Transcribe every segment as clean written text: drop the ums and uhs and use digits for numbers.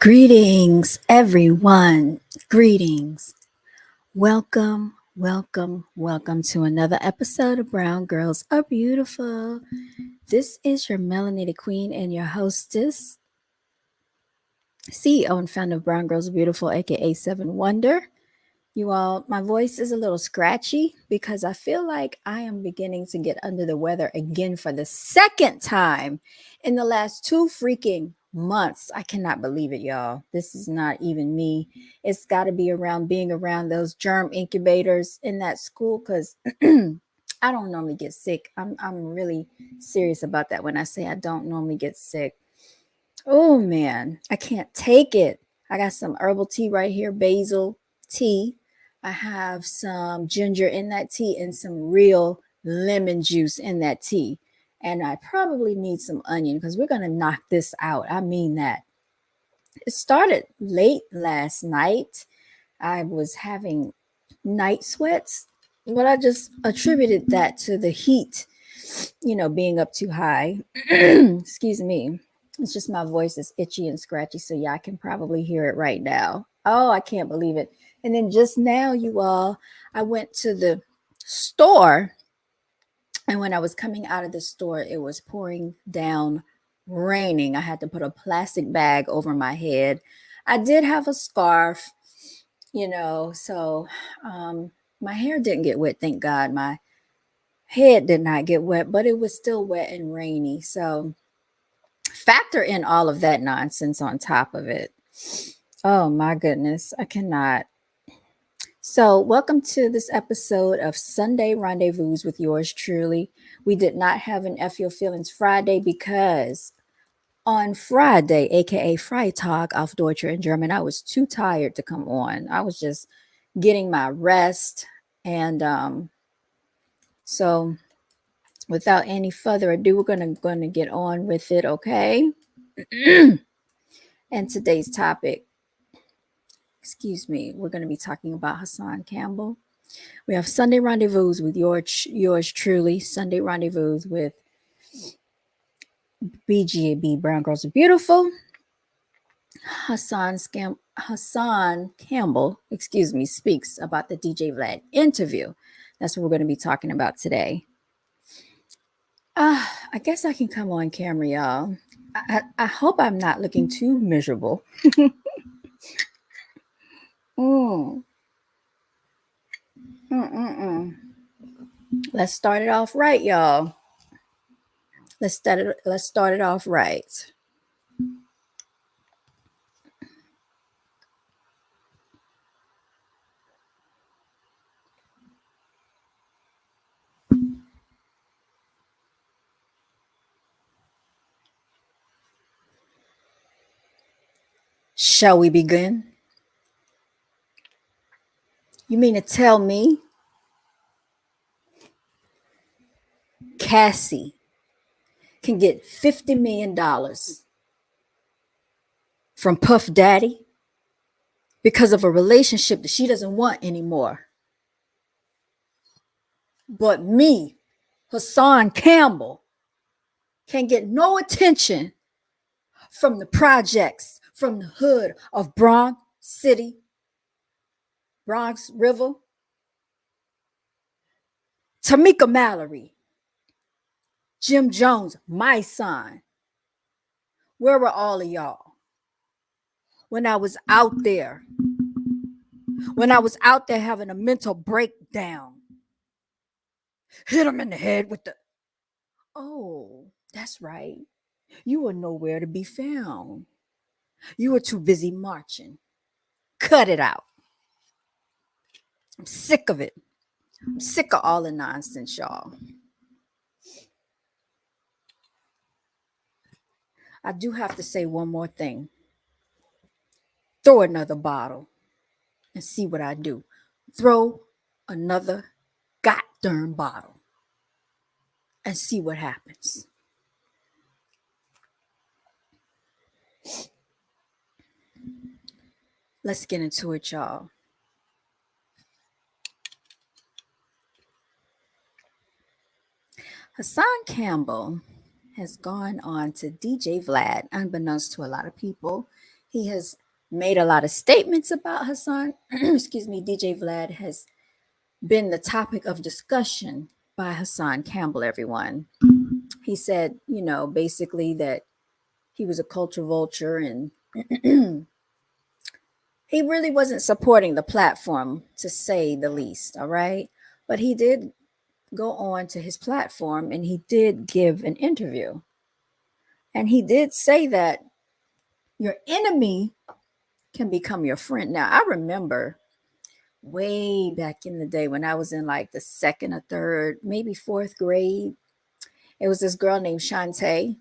Greetings, everyone. Greetings. Welcome to another episode of Brown Girls Are Beautiful. This is your melanated queen and your hostess, CEO and founder of Brown Girls Are Beautiful, aka Seven Wonder. You all, my voice is a little scratchy because I feel like I am beginning to get under the weather again for the second time in the last 2 freaking months. I cannot believe it, y'all. This is not even me. It's got to be around being around those germ incubators in that school because I don't normally get sick. I'm really serious about that when I say I don't normally get sick. Oh man, I can't take it. I got some herbal tea right here, basil tea. I have some ginger in that tea and some real lemon juice in that tea. And I probably need some onion because we're going to knock this out. I mean that. It started late last night. I was having night sweats, but I just attributed that to the heat, being up too high. Excuse me. It's just my voice is itchy and scratchy, so yeah, I can probably hear it right now. Oh, I can't believe it. And then just now, you all, I went to the store, and when I was coming out of the store, it was pouring down raining. I had to put a plastic bag over my head. I did have a scarf, so my hair didn't get wet, thank God. My head did not get wet, but it was still wet and rainy. So factor in all of that nonsense on top of it. Oh my goodness, I cannot. So, welcome to this episode of Sunday Rendezvous with yours truly. We did not have an F Your Feelings Friday because on Friday, aka Freitag auf Deutscher in German, I was too tired to come on. I was just getting my rest. And so, without any further ado, we're gonna get on with it, okay? And today's topic, excuse me, we're going to be talking about Hassan Campbell. We have Sunday Rendezvous with yours truly, Sunday Rendezvous with BGAB Brown Girls Are Beautiful. Hassan Campbell, excuse me, speaks about the DJ Vlad interview. That's what we're going to be talking about today. I guess I can come on camera, y'all. I hope I'm not looking too miserable. Mm. Mm-mm-mm. Let's start it off right, y'all. Let's start it off right. Shall we begin? You mean to tell me Cassie can get $50 million from Puff Daddy because of a relationship that she doesn't want anymore? But me, Hassan Campbell, can get no attention from the projects, from the hood of Bronx City, Bronx River, Tamika Mallory, Jim Jones, my son. Where were all of y'all when I was out there? When I was out there having a mental breakdown, hit him in the head with the, oh, that's right. You were nowhere to be found. You were too busy marching. Cut it out. I'm sick of it. I'm sick of all the nonsense, y'all. I do have to say one more thing. Throw another bottle and see what I do. Throw another goddamn bottle and see what happens. Let's get into it, y'all. Hassan Campbell has gone on to DJ Vlad, unbeknownst to a lot of people. He has made a lot of statements about Hassan. Excuse me, DJ Vlad has been the topic of discussion by Hassan Campbell, everyone. He said, basically that he was a culture vulture and he really wasn't supporting the platform, to say the least. All right. But he did go on to his platform and he did give an interview. And he did say that your enemy can become your friend. Now, I remember way back in the day when I was in like the second or third, maybe fourth grade. It was this girl named Shantae.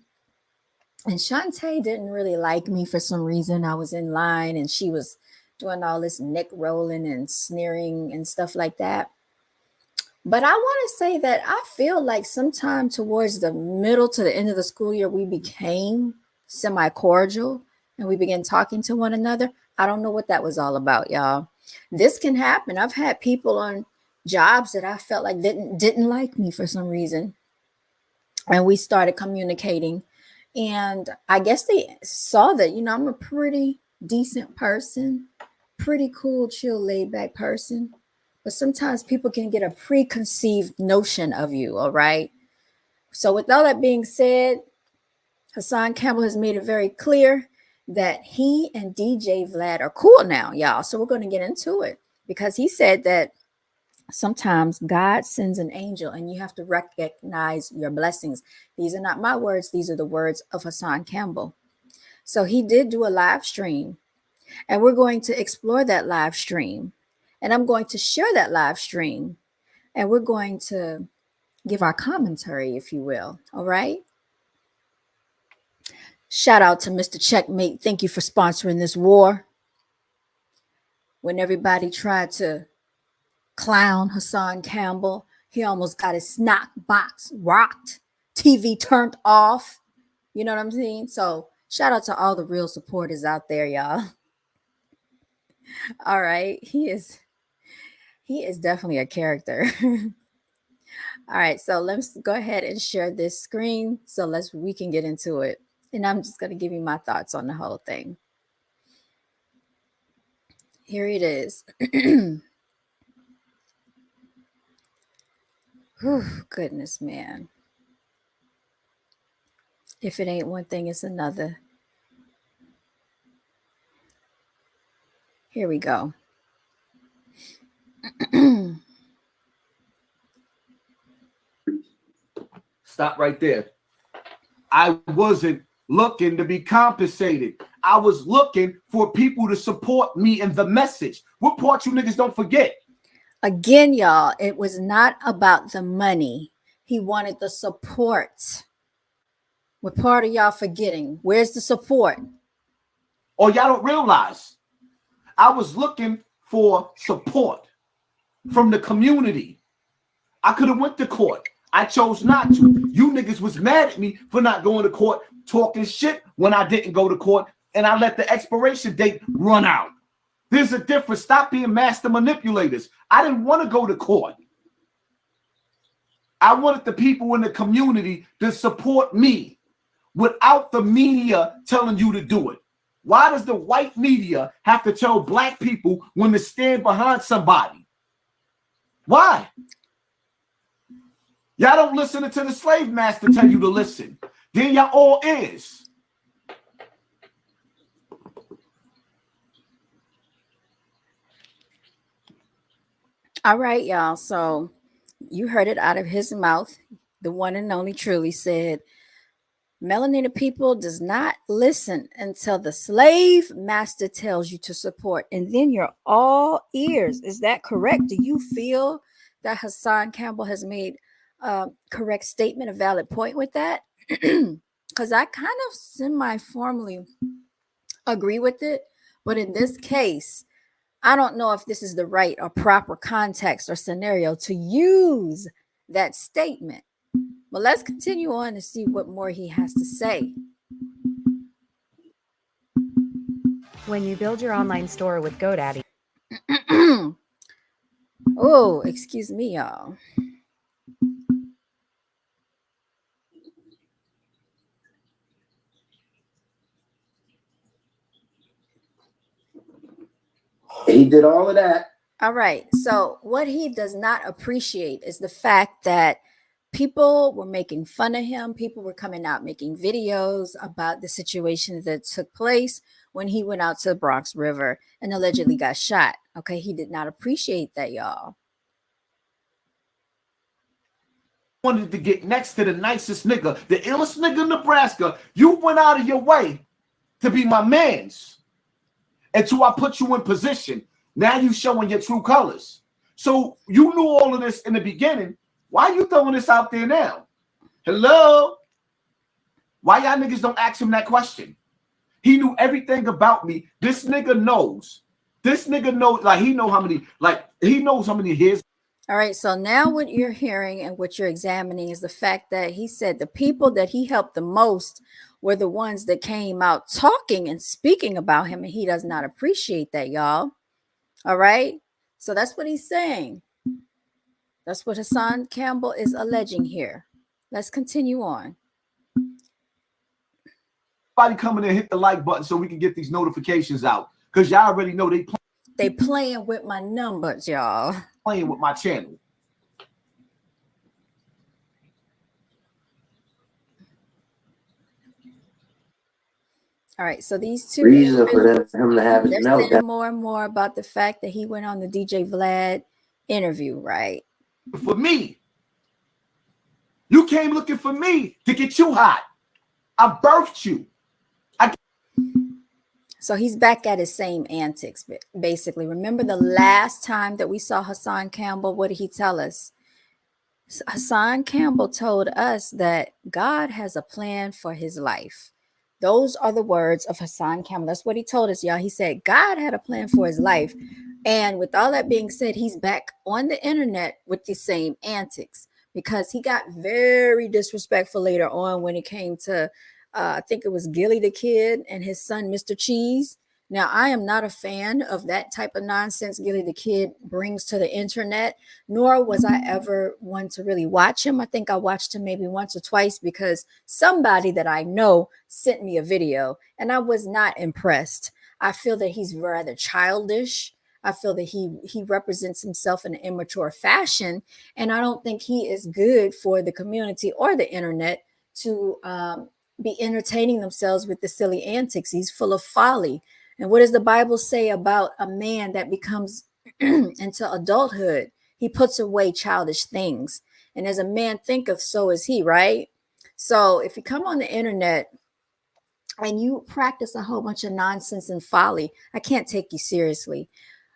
And Shantae didn't really like me for some reason. I was in line and she was doing all this neck rolling and sneering and stuff like that. But I want to say that I feel like sometime towards the middle to the end of the school year, we became semi cordial and we began talking to one another. I don't know what that was all about, y'all. This can happen. I've had people on jobs that I felt like didn't like me for some reason. And we started communicating. And I guess they saw that, I'm a pretty decent person, pretty cool, chill, laid back person. But sometimes people can get a preconceived notion of you, all right? So, with all that being said, Hassan Campbell has made it very clear that he and DJ Vlad are cool now, y'all. So, we're going to get into it because he said that sometimes God sends an angel and you have to recognize your blessings. These are not my words, these are the words of Hassan Campbell. So, he did do a live stream, and we're going to explore that live stream. And I'm going to share that live stream, and we're going to give our commentary, if you will. All right. Shout out to Mr. Checkmate. Thank you for sponsoring this war. When everybody tried to clown Hassan Campbell, he almost got his snack box rocked, TV turned off. You know what I'm saying? So shout out to all the real supporters out there, y'all. All right. He is definitely a character. All right, so let's go ahead and share this screen so we can get into it. And I'm just going to give you my thoughts on the whole thing. Here it is. Whew, goodness, man. If it ain't one thing, it's another. Here we go. Stop right there. I wasn't looking to be compensated. I was looking for people to support me and the message. What part you niggas don't forget? Again, y'all, it was not about the money. He wanted the support. What part of y'all forgetting? Where's the support? Or y'all don't realize I was looking for support from the community. I could have went to court. I chose not to. You niggas was mad at me for not going to court, talking shit when I didn't go to court, and I let the expiration date run out. There's a difference. Stop being master manipulators. I didn't want to go to court. I wanted the people in the community to support me without the media telling you to do it. Why does the white media have to tell black people when to stand behind somebody? Why? Y'all don't listen to the slave master tell you to listen. Then y'all all is. All right, y'all. So you heard it out of his mouth. The one and only truly said, melanated people does not listen until the slave master tells you to support, and then you're all ears. Is that correct? Do you feel that Hassan Campbell has made a correct statement, a valid point with that? Because I kind of semi-formally agree with it, but in this case, I don't know if this is the right or proper context or scenario to use that statement. But let's continue on to see what more he has to say. When you build your online store with GoDaddy. Oh, excuse me, y'all. He did all of that. All right. So what he does not appreciate is the fact that people were making fun of him. People were coming out making videos about the situation that took place when he went out to the Bronx River and allegedly got shot. Okay. He did not appreciate that, y'all. Wanted to get next to the nicest nigga, the illest nigga in Nebraska. You went out of your way to be my mans until I put you in position. Now you showing your true colors. So you knew all of this in the beginning. Why you throwing this out there now? Hello? Why y'all niggas don't ask him that question? He knew everything about me. This nigga knows. This nigga knows, like he knows how many his. All right, so now what you're hearing and what you're examining is the fact that he said the people that he helped the most were the ones that came out talking and speaking about him, and he does not appreciate that, y'all. All right, so that's what he's saying. That's what Hassan Campbell is alleging here. Let's continue on. Everybody come in and hit the like button so we can get these notifications out, because y'all already know they playing with my numbers, y'all. Playing with my channel. All right, so these two reason for him to have his they're meltdown. saying more and more about the fact that he went on the DJ Vlad interview, right? For me, you came looking for me to get you hot. I birthed you. So he's back at his same antics, basically. Remember the last time that we saw Hassan Campbell, what did he tell us? Hassan Campbell told us that God has a plan for his life. Those are the words of Hassan Campbell. That's what he told us, y'all. He said God had a plan for his life. And with all that being said, he's back on the internet with the same antics because he got very disrespectful later on when it came to I think it was Gilly the Kid and his son, Mr. Cheese. Now, I am not a fan of that type of nonsense Gilly the Kid brings to the internet, nor was I ever one to really watch him. I think I watched him maybe once or twice because somebody that I know sent me a video and I was not impressed. I feel that he's rather childish. I feel that he represents himself in an immature fashion, and I don't think he is good for the community or the internet to be entertaining themselves with the silly antics. He's full of folly. And what does the Bible say about a man that becomes into adulthood? He puts away childish things. And as a man thinketh, so is he, right? So if you come on the internet and you practice a whole bunch of nonsense and folly, I can't take you seriously.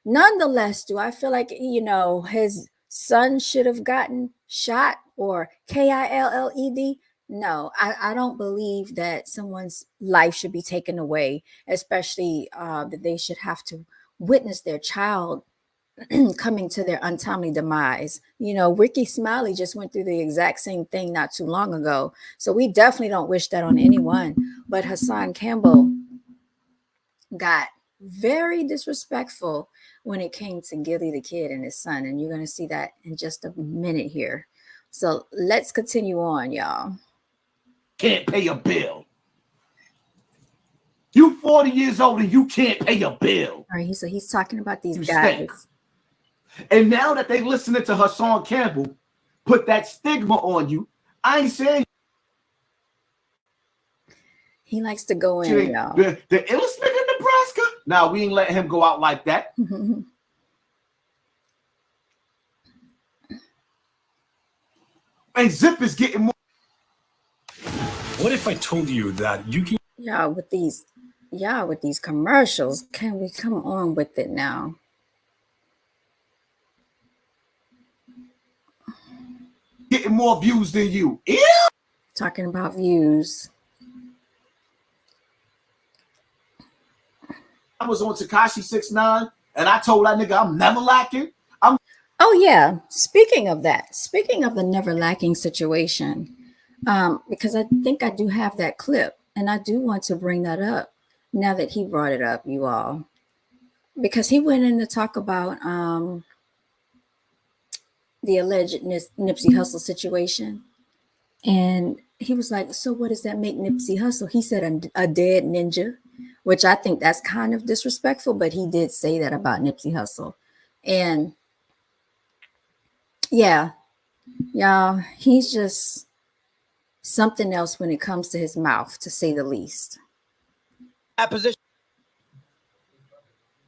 Nonetheless, do I feel like, his son should have gotten shot or KILLED? No, I don't believe that someone's life should be taken away, especially that they should have to witness their child coming to their untimely demise. Ricky Smiley just went through the exact same thing not too long ago. So we definitely don't wish that on anyone. But Hassan Campbell got very disrespectful when it came to Gilly the Kid and his son. And you're going to see that in just a minute here. So let's continue on, y'all. Can't pay a bill. You 40 years old and you can't pay a bill. All right, so he's talking about these guys. Stink. And now that they listening to Hassan Campbell put that stigma on you, I ain't saying he likes to go in, y'all. The illest nigga in Nebraska. Now we ain't letting him go out like that. And Zip is getting more. What if I told you that you can? Y'all with these commercials, can we come on with it now? Getting more views than you. Yeah. Talking about views. I was on Tekashi 6ix9ine and I told that nigga I'm never lacking. Oh yeah. Speaking of that, speaking of the never lacking situation, because I think I do have that clip and I do want to bring that up now that he brought it up, you all, because he went in to talk about the alleged Nipsey Hussle situation. And he was like, so what does that make Nipsey Hussle? He said a dead ninja. which I think that's kind of disrespectful, but he did say that about Nipsey Hussle. And yeah, y'all, he's just something else when it comes to his mouth, to say the least. That position,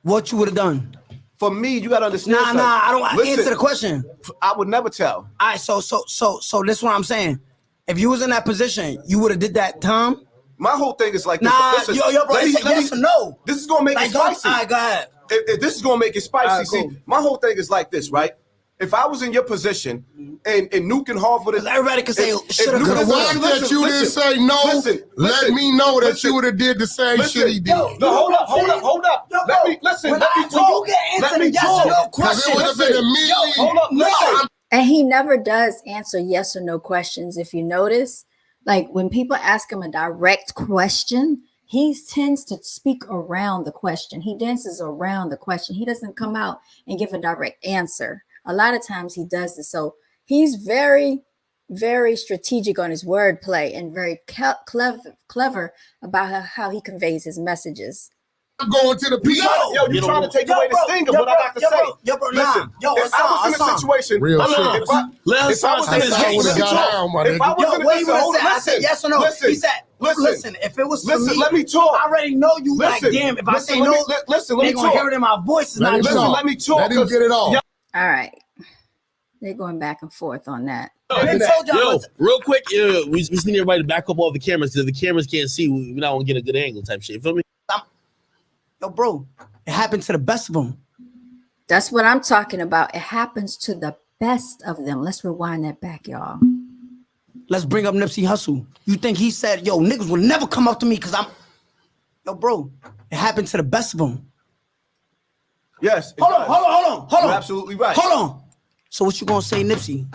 what you would have done? For me, you gotta understand. I don't answer the question. I would never tell. All right, so this is what I'm saying. If you was in that position, you would have did that, Tom. My whole thing is like this. Nah, Listen, yo, bro, yes or no. This is gonna make it spicy. All right, go ahead. If this is gonna make it spicy. Right, cool. See, my whole thing is like this, right? If I was in your position and Nuke and Harvard, everybody could say, should have. The one that you didn't say no, let me know that you would have did the same shit he did. No, hold up. Let me talk. Let me talk. It would have been immediately. Hold up, listen. And he never does answer yes or no questions. If you notice, like when people ask him a direct question, he tends to speak around the question. He dances around the question. He doesn't come out and give a direct answer. A lot of times he does this. So he's very, very strategic on his wordplay and very clever about how he conveys his messages. I'm going to the PO. You're trying to take away the sting of what I got to say. Listen, if I was in a situation, real shit. if I was in a situation, yes or no. He said, listen, if it was for me, let me talk. I already know you. Like, damn, if I say no, listen, they're gonna hear it in my voice. Let me talk. Let him get it off. All right. They're going back and forth on that. Yo, real quick, we just need everybody to back up all the cameras because if the cameras can't see, we're not gonna get a good angle type shit. You feel me? Yo, bro, it happened to the best of them. That's what I'm talking about. It happens to the best of them. Let's rewind that back, y'all. Let's bring up Nipsey Hussle. You think he said, yo, niggas will never come up to me because I'm... Yo, bro, it happened to the best of them. Yes. Hold on. You're absolutely right. Hold on. So what you gonna say, Nipsey?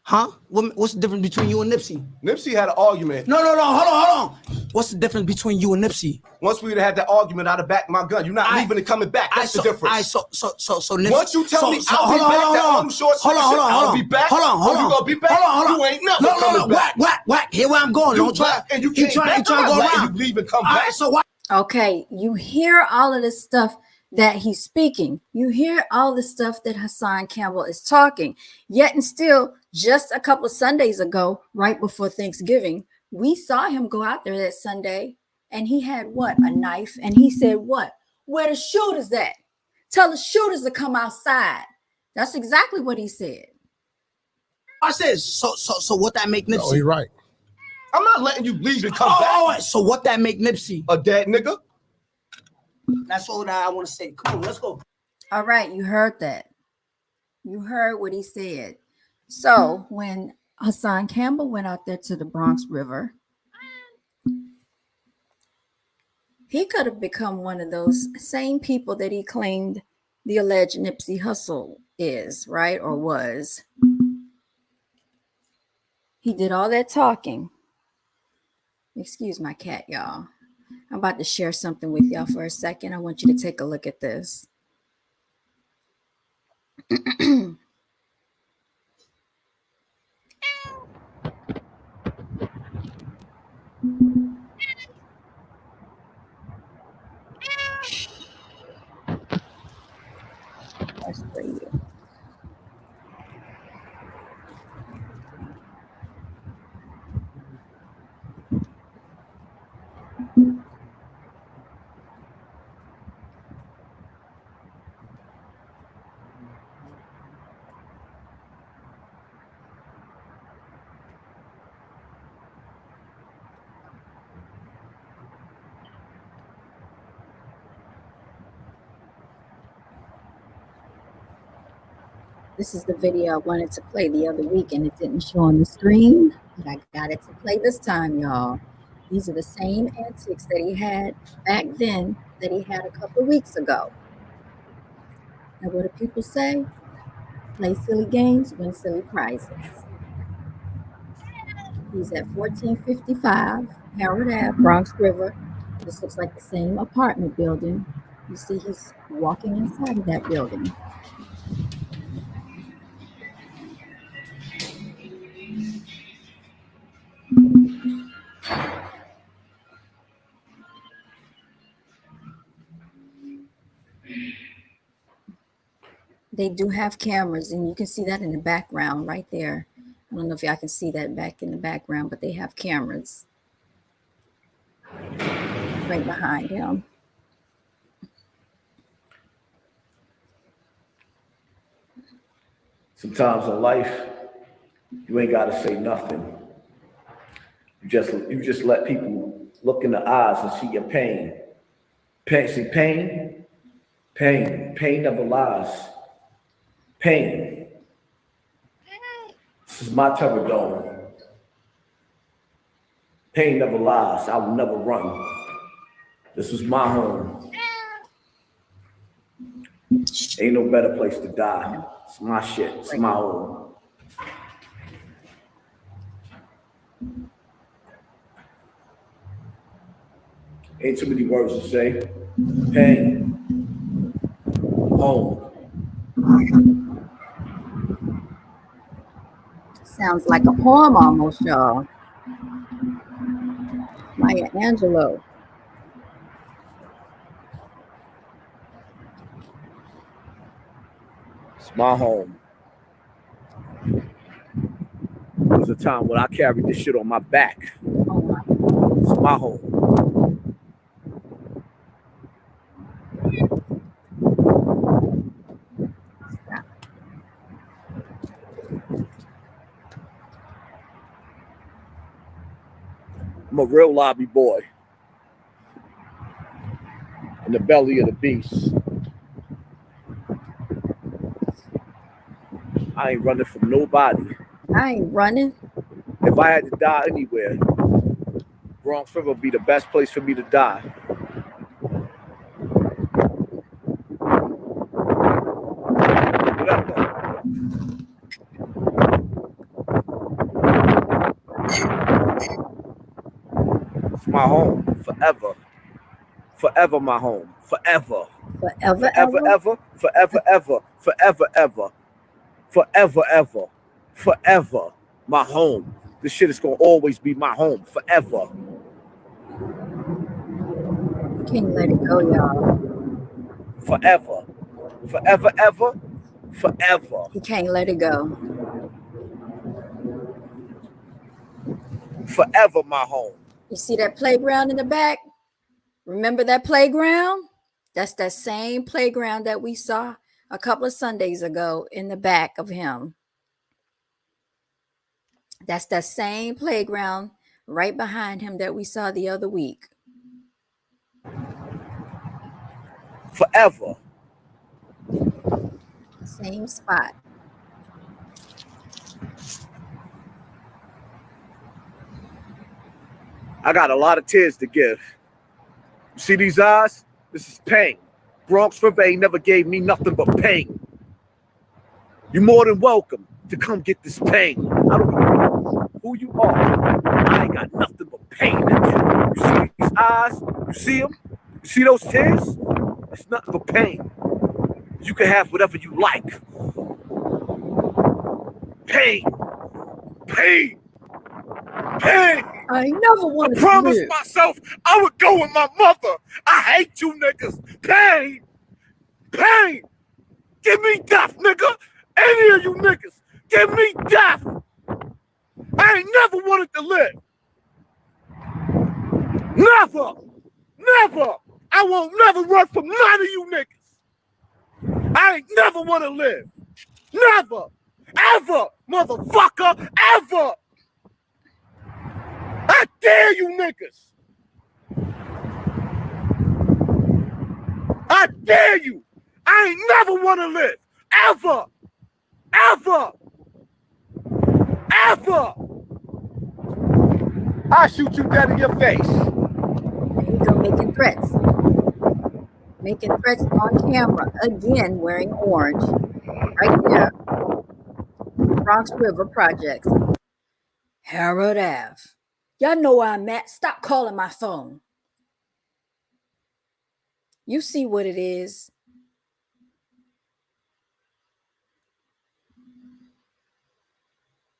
Huh? What's the difference between you and Nipsey? Nipsey had an argument. No. Hold on. What's the difference between you and Nipsey? Once we would have had that argument, I'd have backed my gun. You're not leaving and coming back. That's the difference. So Nipsey. Once you tell me I'll be back, that long short shit, I'll be back. Hold on. You gonna be back? Hold on. You ain't never coming back. Whack. Here where I'm going. You Don't try. and you can't back. Try to go around. You leave and come All back. right, so why? Okay, you hear all of this stuff that he's speaking. You hear all the stuff that Hassan Campbell is talking. Yet and still, just a couple of Sundays ago, right before Thanksgiving, we saw him go out there that Sunday and he had what? A knife. And he said, what? Where the shooters at? Tell the shooters to come outside. That's exactly what he said. I said, so what that make Nipsey? No, he right. I'm not letting you leave and come back. All right, so what that make Nipsey? A dead nigga? That's all that I want to say. Come on, let's go. All right, you heard that. You heard what he said. So when Hassan Campbell went out there to the Bronx River, he could have become one of those same people that he claimed the alleged Nipsey Hussle is, right? Or was. He did all that talking. Excuse my cat, y'all. I'm about to share something with y'all for a second. I want you to take a look at this. That's for you. This is the video I wanted to play the other week and it didn't show on the screen, but I got it to play this time, y'all. These are the same antics that he had back then that he had a couple of weeks ago. And what do people say? Play silly games, win silly prizes. He's at 1455 Harold Ave, Bronx River. This looks like the same apartment building. You see he's walking inside of that building. They do have cameras, and you can see that in the background right there. I don't know if y'all can see that back in the background, but they have cameras right behind him. Sometimes in life, you ain't gotta say nothing. You just let people look in the eyes and see your pain. Pain never lies. Pain. This is my terror dome. Pain never lies. I will never run. This is my home. Ain't no better place to die. It's my shit. It's my home. Ain't too many words to say. Pain. Home. Sounds like a poem almost, y'all. Maya Angelou. It's my home. There was a time when I carried this shit on my back. It's my home. I'm a real lobby boy. In the belly of the beast. I ain't running from nobody. I ain't running. If I had to die anywhere, Bronx River would be the best place for me to die. What up, though? It's my home. Forever. Forever my home. Forever. Forever, Forever, ever. Forever, ever. Forever, ever. Forever, ever. Forever. My home. This shit is gonna always be my home. Forever. You can't let it go, y'all. Forever. Forever, ever. Forever. You can't let it go. Forever my home. You see that playground in the back? Remember that playground? That's that same playground that we saw a couple of Sundays ago in the back of him. That's that same playground right behind him that we saw the other week. Forever. Same spot. I got a lot of tears to give. You see these eyes? This is pain. Bronx River ain't never gave me nothing but pain. You're more than welcome to come get this pain. I don't know who you are. I ain't got nothing but pain to give. You see these eyes? You see them? You see those tears? It's nothing but pain. You can have whatever you like. Pain. Pain. Pain. I never wanted I promised to live. myself I would go with my mother. I hate you niggas. Pain. Pain. Give me death, nigga. Any of you niggas. Give me death. I ain't never wanted to live. Never. Never. I won't never run from none of you niggas. I ain't never want to live. Never. Ever. Motherfucker. Ever. I dare you niggas. I dare you. I ain't never want to live. Ever. Ever. Ever. I shoot you dead in your face. There you go, making threats. Making threats on camera. Again, wearing orange. Right there. Bronx River Projects. Harold Ave. Y'all know where I'm at. Stop calling my phone. You see what it is.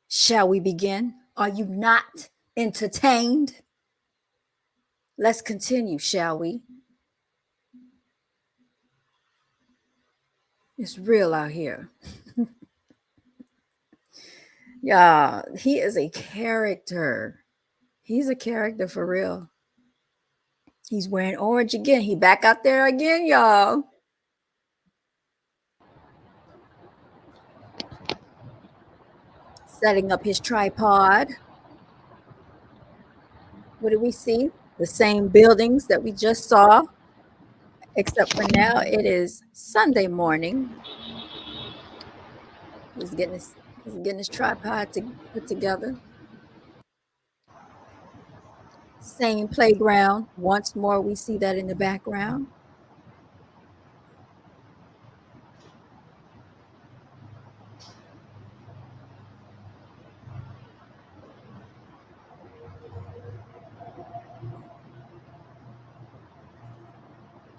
Shall we begin? Are you not entertained? Let's continue, shall we? It's real out here. Yeah, he is a character. He's a character for real. He's wearing orange again. He back out there again, y'all. Setting up his tripod. What do we see? The same buildings that we just saw, except for now it is Sunday morning. He's getting his tripod put together. Same playground. Once more, we see that in the background.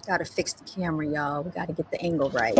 Got to fix the camera, y'all. We got to get the angle right.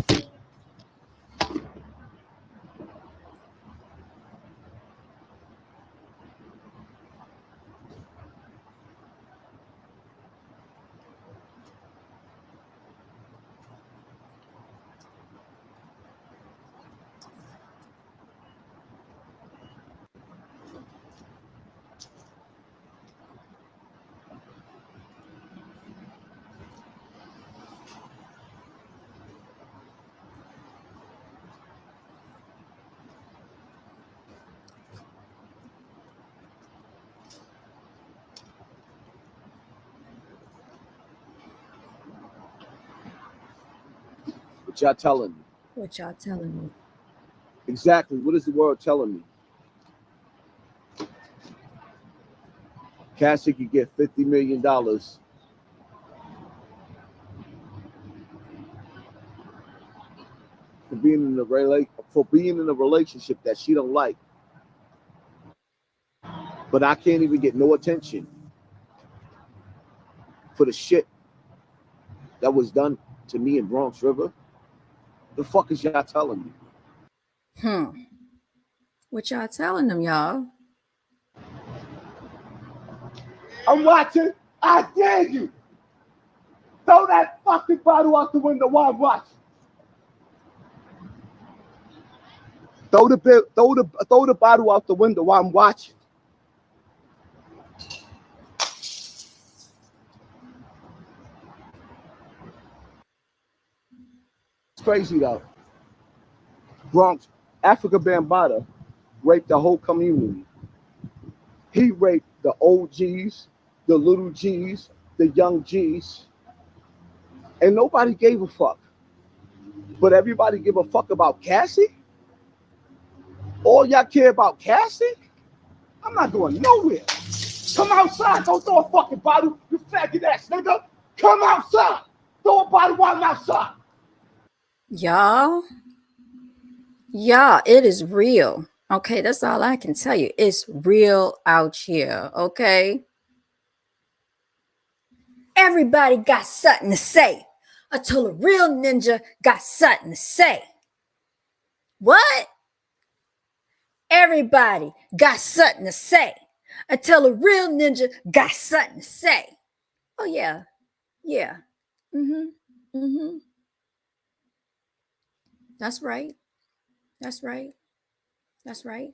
What y'all telling me? What y'all telling me? Exactly. What is the world telling me? Cassie could get $50 million for being in a relationship that she don't like. But I can't even get no attention for the shit that was done to me in Bronx River. The fuck is y'all telling me? What y'all telling them, y'all? I'm watching. I dare you. Throw that fucking bottle out the window while I'm watching. Throw the bottle out the window while I'm watching. It's crazy though. Bronx, Africa Bambaataa raped the whole community. He raped the old G's, the little G's, the young G's, and nobody gave a fuck. But everybody give a fuck about Cassie? All y'all care about Cassie? I'm not going nowhere. Come outside. Don't throw a fucking bottle, you faggot ass nigga. Come outside. Throw a bottle while I'm outside. Y'all, it is real. Okay, that's all I can tell you. It's real out here, okay? Everybody got something to say until a real ninja got something to say. What? Everybody got something to say until a real ninja got something to say. Oh, yeah. Yeah. That's right. That's right. That's right.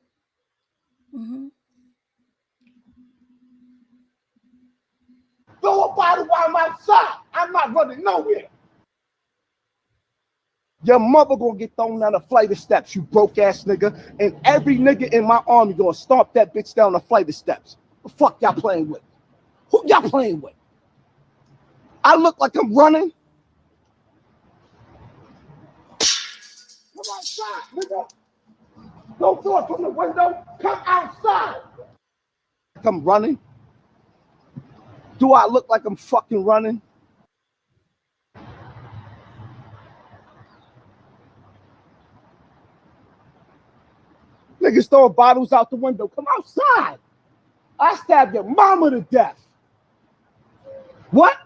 Throw a bottle while I'm outside. I'm not running nowhere. Your mother gonna get thrown down a flight of steps, you broke ass nigga. And every nigga in my army gonna stomp that bitch down a flight of steps. The fuck y'all playing with? Who y'all playing with? I look like I'm running. Come outside, nigga. Don't throw it from the window. Come outside. I'm running. Do I look like I'm fucking running? Niggas throwing bottles out the window. Come outside. I stabbed your mama to death. What?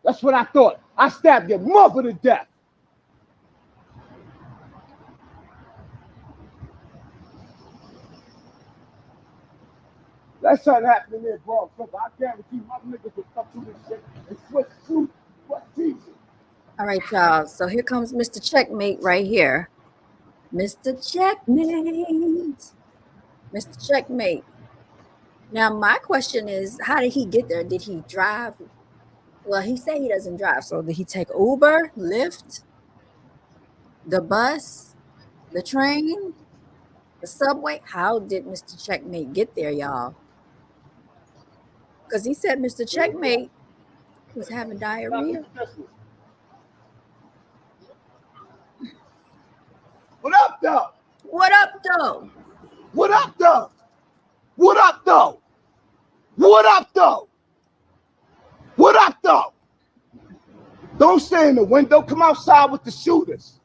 That's what I thought. I stabbed your mother to death. That's something happening there, bro. I guarantee my niggas will come through this shit and switch truth. What Jesus? All right, y'all. So here comes Mr. Checkmate right here. Mr. Checkmate. Mr. Checkmate. Now, my question is, how did he get there? Did he drive? Well, he said he doesn't drive. So did he take Uber, Lyft, the bus, the train, the subway? How did Mr. Checkmate get there, y'all? Because he said Mr. Checkmate was having diarrhea. What up, though? What up, though? What up, though? What up, though? What up, though? What up, though? Don't stay in the window. Come outside with the shooters.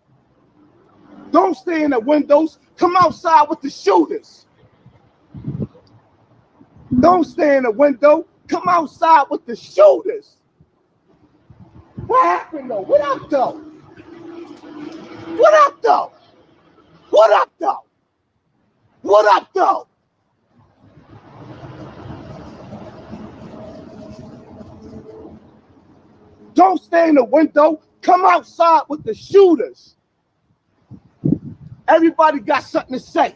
Don't stay in the windows. Come outside with the shooters. Don't stay in the window. Come outside with the shooters. What happened, though? What up, though? What up, though? What up, though? What up, though? Don't stay in the window. Come outside with the shooters. Everybody got something to say.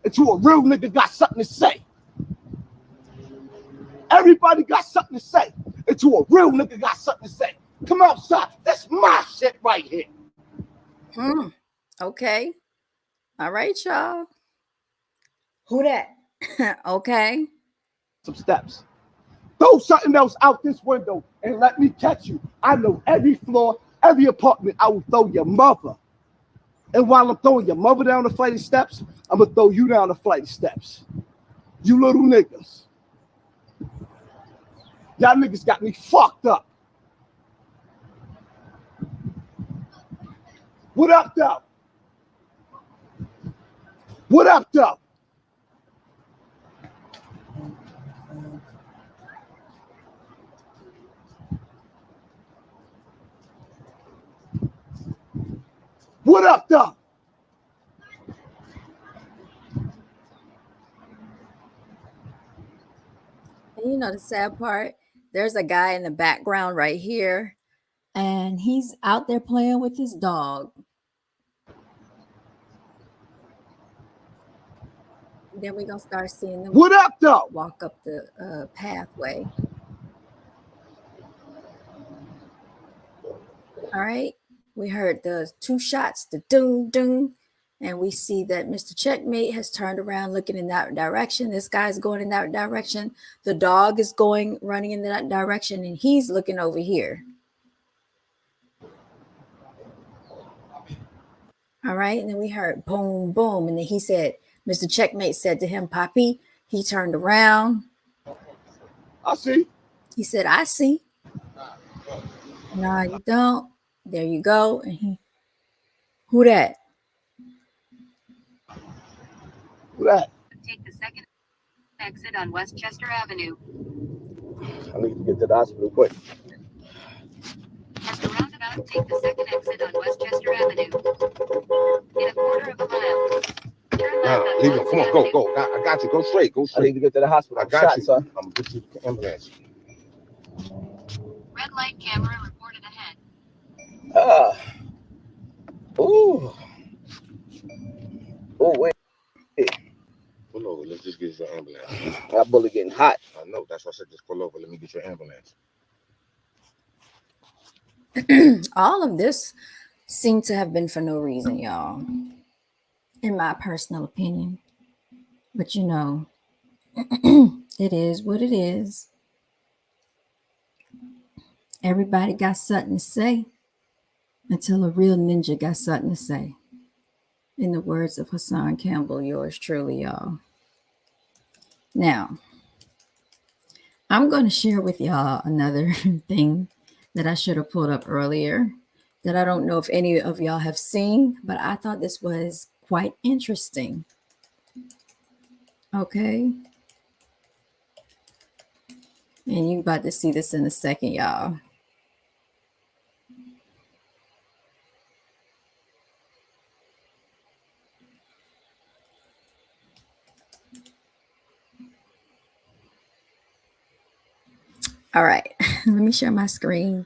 Until a real nigga got something to say. Everybody got something to say. Until a real nigga got something to say. Come outside. That's my shit right here. Okay. All right, y'all. Who that? Okay. Some steps. Throw something else out this window and let me catch you. I know every floor, every apartment. I will throw your mother. And while I'm throwing your mother down the flight of steps, I'm going to throw you down the flight of steps. You little niggas. Y'all niggas got me fucked up. What up, though? What up, though? What up, though? And you know the sad part? There's a guy in the background right here, and he's out there playing with his dog. Then we're going to start seeing them What up, though? walk up the pathway. All right. We heard the 2 shots, the doom, doom. And we see that Mr. Checkmate has turned around looking in that direction. This guy's going in that direction. The dog is running in that direction, and he's looking over here. All right. And then we heard boom, boom. And then he said, Mr. Checkmate said to him, Poppy. He turned around. I see. He said, I see. No, you don't. There you go. And who that? Who that? Take the second exit on Westchester Avenue. I need to get to the hospital quick. At the roundabout, take the second exit on Westchester Avenue. In a quarter of a mile. Turn left on Leave him. Come on, go, Avenue. go. I got you. Go straight. Go I straight. need to get to the hospital. I I'm got shot, you. son. I'm gonna get you to the ambulance. Red light camera reported ahead. Ooh. Oh, wait. Pull over. Let's just get your ambulance. That bullet getting hot. I know. That's why I said just pull over. Let me get your ambulance. All of this seemed to have been for no reason, y'all, in my personal opinion. But you know, it is what it is. Everybody got something to say until a real ninja got something to say. In the words of Hassan Campbell, yours truly, y'all. Now, I'm going to share with y'all another thing that I should have pulled up earlier that I don't know if any of y'all have seen, but I thought this was quite interesting. Okay. And you're about to see this in a second, y'all. All right, let me share my screen.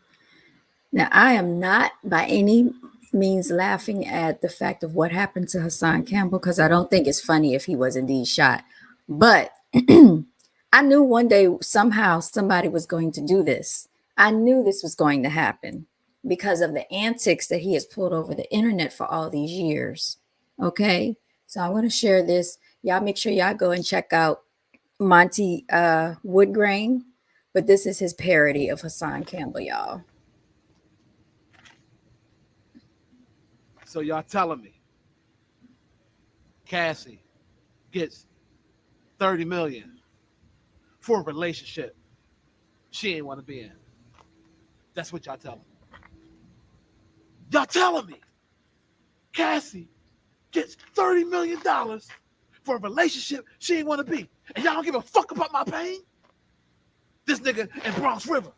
Now, I am not by any means laughing at the fact of what happened to Hassan Campbell because I don't think it's funny if he was indeed shot. But I knew one day somehow somebody was going to do this. I knew this was going to happen because of the antics that he has pulled over the internet for all these years. Okay, so I'm going to share this. Y'all make sure y'all go and check out Monty Woodgrain, but this is his parody of Hassan Campbell, y'all. So y'all telling me Cassie gets 30 million for a relationship she ain't want to be in. That's what y'all telling me. Y'all telling me Cassie gets $30 million for a relationship she ain't want to be. And y'all don't give a fuck about my pain? This nigga in Bronx River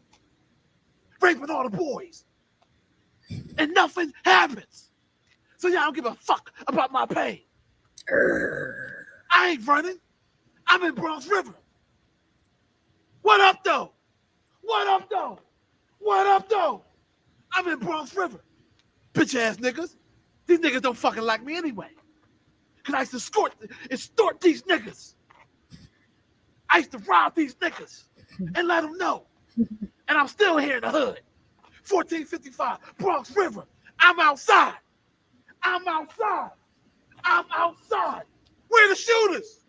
raping all the boys. And nothing happens. So y'all don't give a fuck about my pain. I ain't running. I'm in Bronx River. What up, though? What up, though? What up, though? I'm in Bronx River. Bitch ass niggas. These niggas don't fucking like me anyway. Because I used to extort these niggas. I used to rob these niggas and let them know. And I'm still here in the hood. 1455 Bronx River. I'm outside. I'm outside. I'm outside. Where the shooters?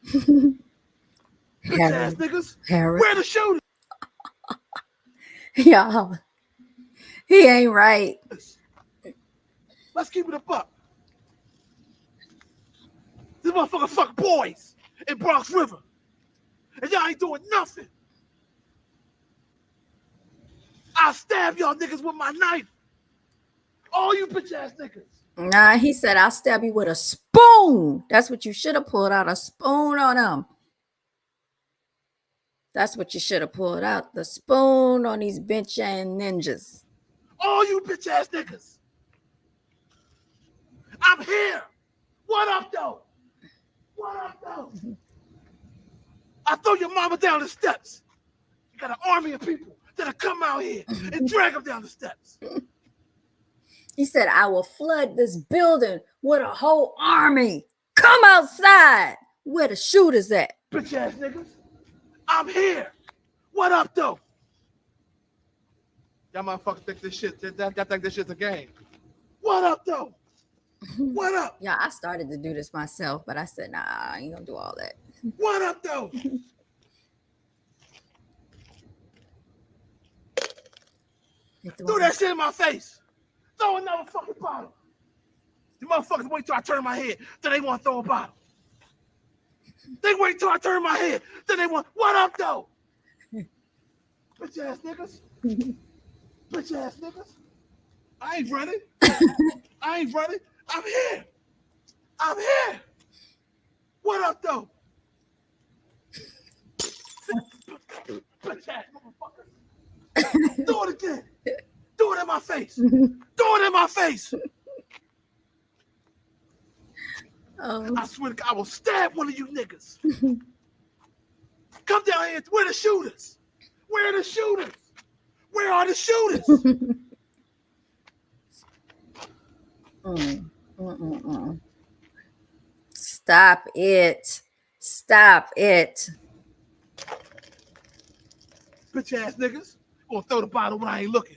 Bitch ass niggas. Where the shooters? Y'all, he ain't right. Let's keep it a buck. These motherfuckers fuck boys in Bronx River. And y'all ain't doing nothing. I'll stab y'all niggas with my knife. All you bitch ass niggas. Nah, he said, I'll stab you with a spoon. That's what you should have pulled out, a spoon on him. That's what you should have pulled out, the spoon on these bitch ass ninjas. All you bitch ass niggas. I'm here. What up, though? What up, though? I throw your mama down the steps. You got an army of people that'll come out here and drag them down the steps. He said, I will flood this building with a whole army. Come outside. Where the shooters at? Bitch ass niggas. I'm here. What up, though? Y'all motherfuckers think this shit, y'all think this shit's a game. What up, though? What up? Yeah, I started to do this myself, but I said, nah, I ain't gonna do all that. What up, though? Throw that shit in my face. Throw another fucking bottle. You motherfuckers wait till I turn my head, then they want to throw a bottle. They wait till I turn my head, then they want, what up, though? Bitch ass niggas. Bitch ass niggas. I ain't running. I ain't running. I'm here. I'm here. What up, though? Bitch ass motherfuckers. Do it again. Do it in my face. Do it in my face. I swear to God, I will stab one of you niggas. Come down here. Where are the shooters? Where are the shooters? Where are the shooters? Stop it. Stop it. Bitch ass niggas. Gonna throw the bottle when I ain't looking.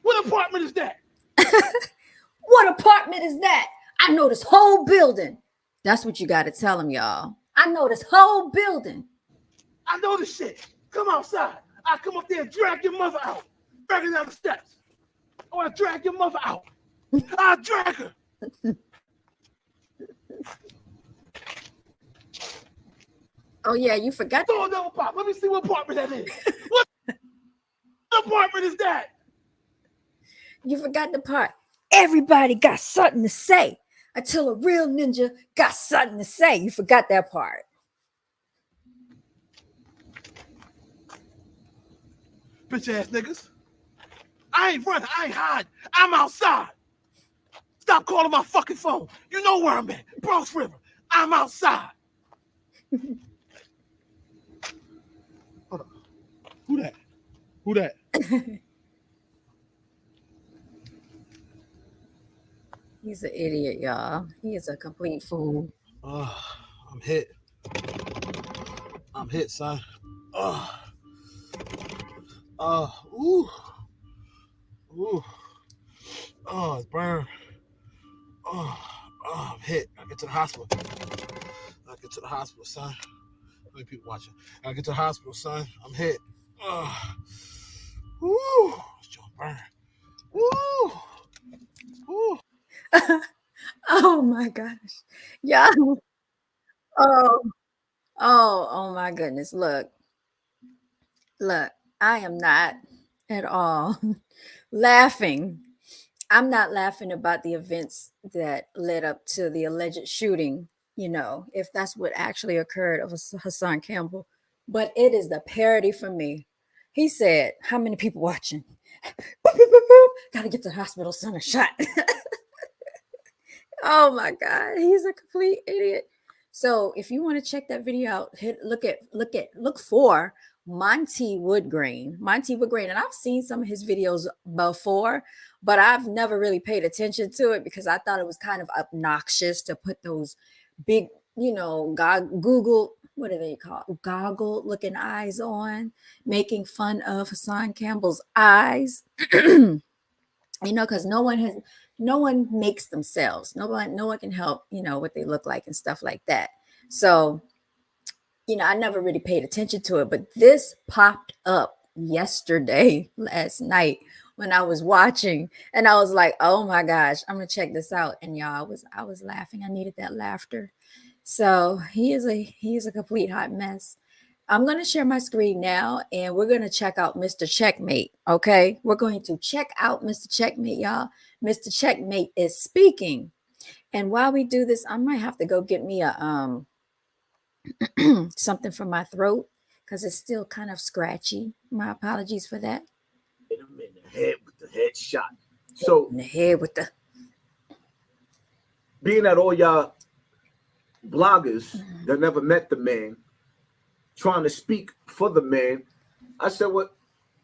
What apartment is that? What apartment is that? I know this whole building. That's what you got to tell them, y'all. I know this whole building. I know this shit. Come outside. I come up there and drag your mother out. Drag her down the steps. I want to drag your mother out. I'll drag her. Oh, yeah, you forgot. Throw another pop. Let me see what apartment that is. What apartment is that? You forgot the part. Everybody got something to say until a real ninja got something to say. You forgot that part. Bitch ass niggas. I ain't running. I ain't hiding. I'm outside. Stop calling my fucking phone. You know where I'm at. Bronx River. I'm outside. Hold on. Who that? Who that? He's an idiot, y'all. He is a complete fool. I'm hit. I'm hit, son. Ooh. Ooh. Oh, it's burned. I'm hit. I get to the hospital. Son. How many people watching? I get to the hospital, son. I'm hit. Woo. It's just burned. Woo. Woo. Oh my gosh. Yeah. Oh, oh my goodness. Look, I am not at all laughing. I'm not laughing about the events that led up to the alleged shooting, if that's what actually occurred of Hassan Campbell. But it is the parody for me. He said, how many people watching? Boop, boop, boop, boop. Gotta get to the hospital, son, a shot. Oh my God, he's a complete idiot. So if you want to check that video out, look for Monty Woodgrain. And I've seen some of his videos before, but I've never really paid attention to it because I thought it was kind of obnoxious to put those big, Google, what do they call, goggle looking eyes on, making fun of Hassan Campbell's eyes. Because no one makes themselves. No one can help, what they look like and stuff like that. So, I never really paid attention to it, but this popped up last night when I was watching, and I was like, oh my gosh, I'm gonna check this out. And y'all, I was laughing. I needed that laughter. So he is a complete hot mess. I'm going to share my screen now and we're going to check out Mr. Checkmate. Okay. We're going to check out Mr. Checkmate, y'all. Mr. Checkmate is speaking. And while we do this, I might have to go get me a something for my throat because it's still kind of scratchy. My apologies for that. Hit him in the head with the headshot. So in the head with the being that all y'all bloggers that never met the man trying to speak for the man, I said, well,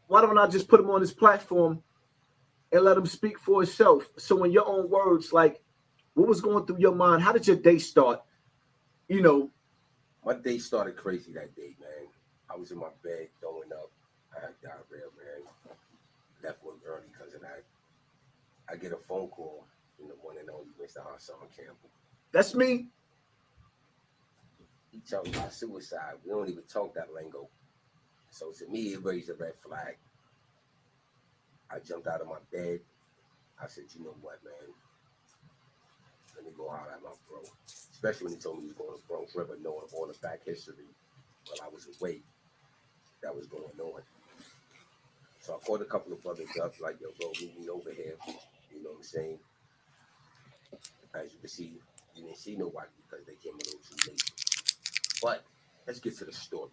why don't I just put him on this platform and let him speak for himself? So in your own words, like, what was going through your mind? How did your day start? My day started crazy that day, man. I was in my bed throwing up. I had diarrhea, man. Left work early because of that. I get a phone call from the one and only Mr. Hassan Campbell. That's me. He tells me about suicide. We don't even talk that lingo. So to me, it raised a red flag. I jumped out of my bed. I said, you know what, man? Let me go holler at my bro. Especially when he told me he was going to Bronx River, knowing all the back history while I was away that was going on. So I called a couple of brothers up, like, yo, bro, meet me over here. You know what I'm saying? As you can see, you didn't see nobody because they came a little too late. But let's get to the story.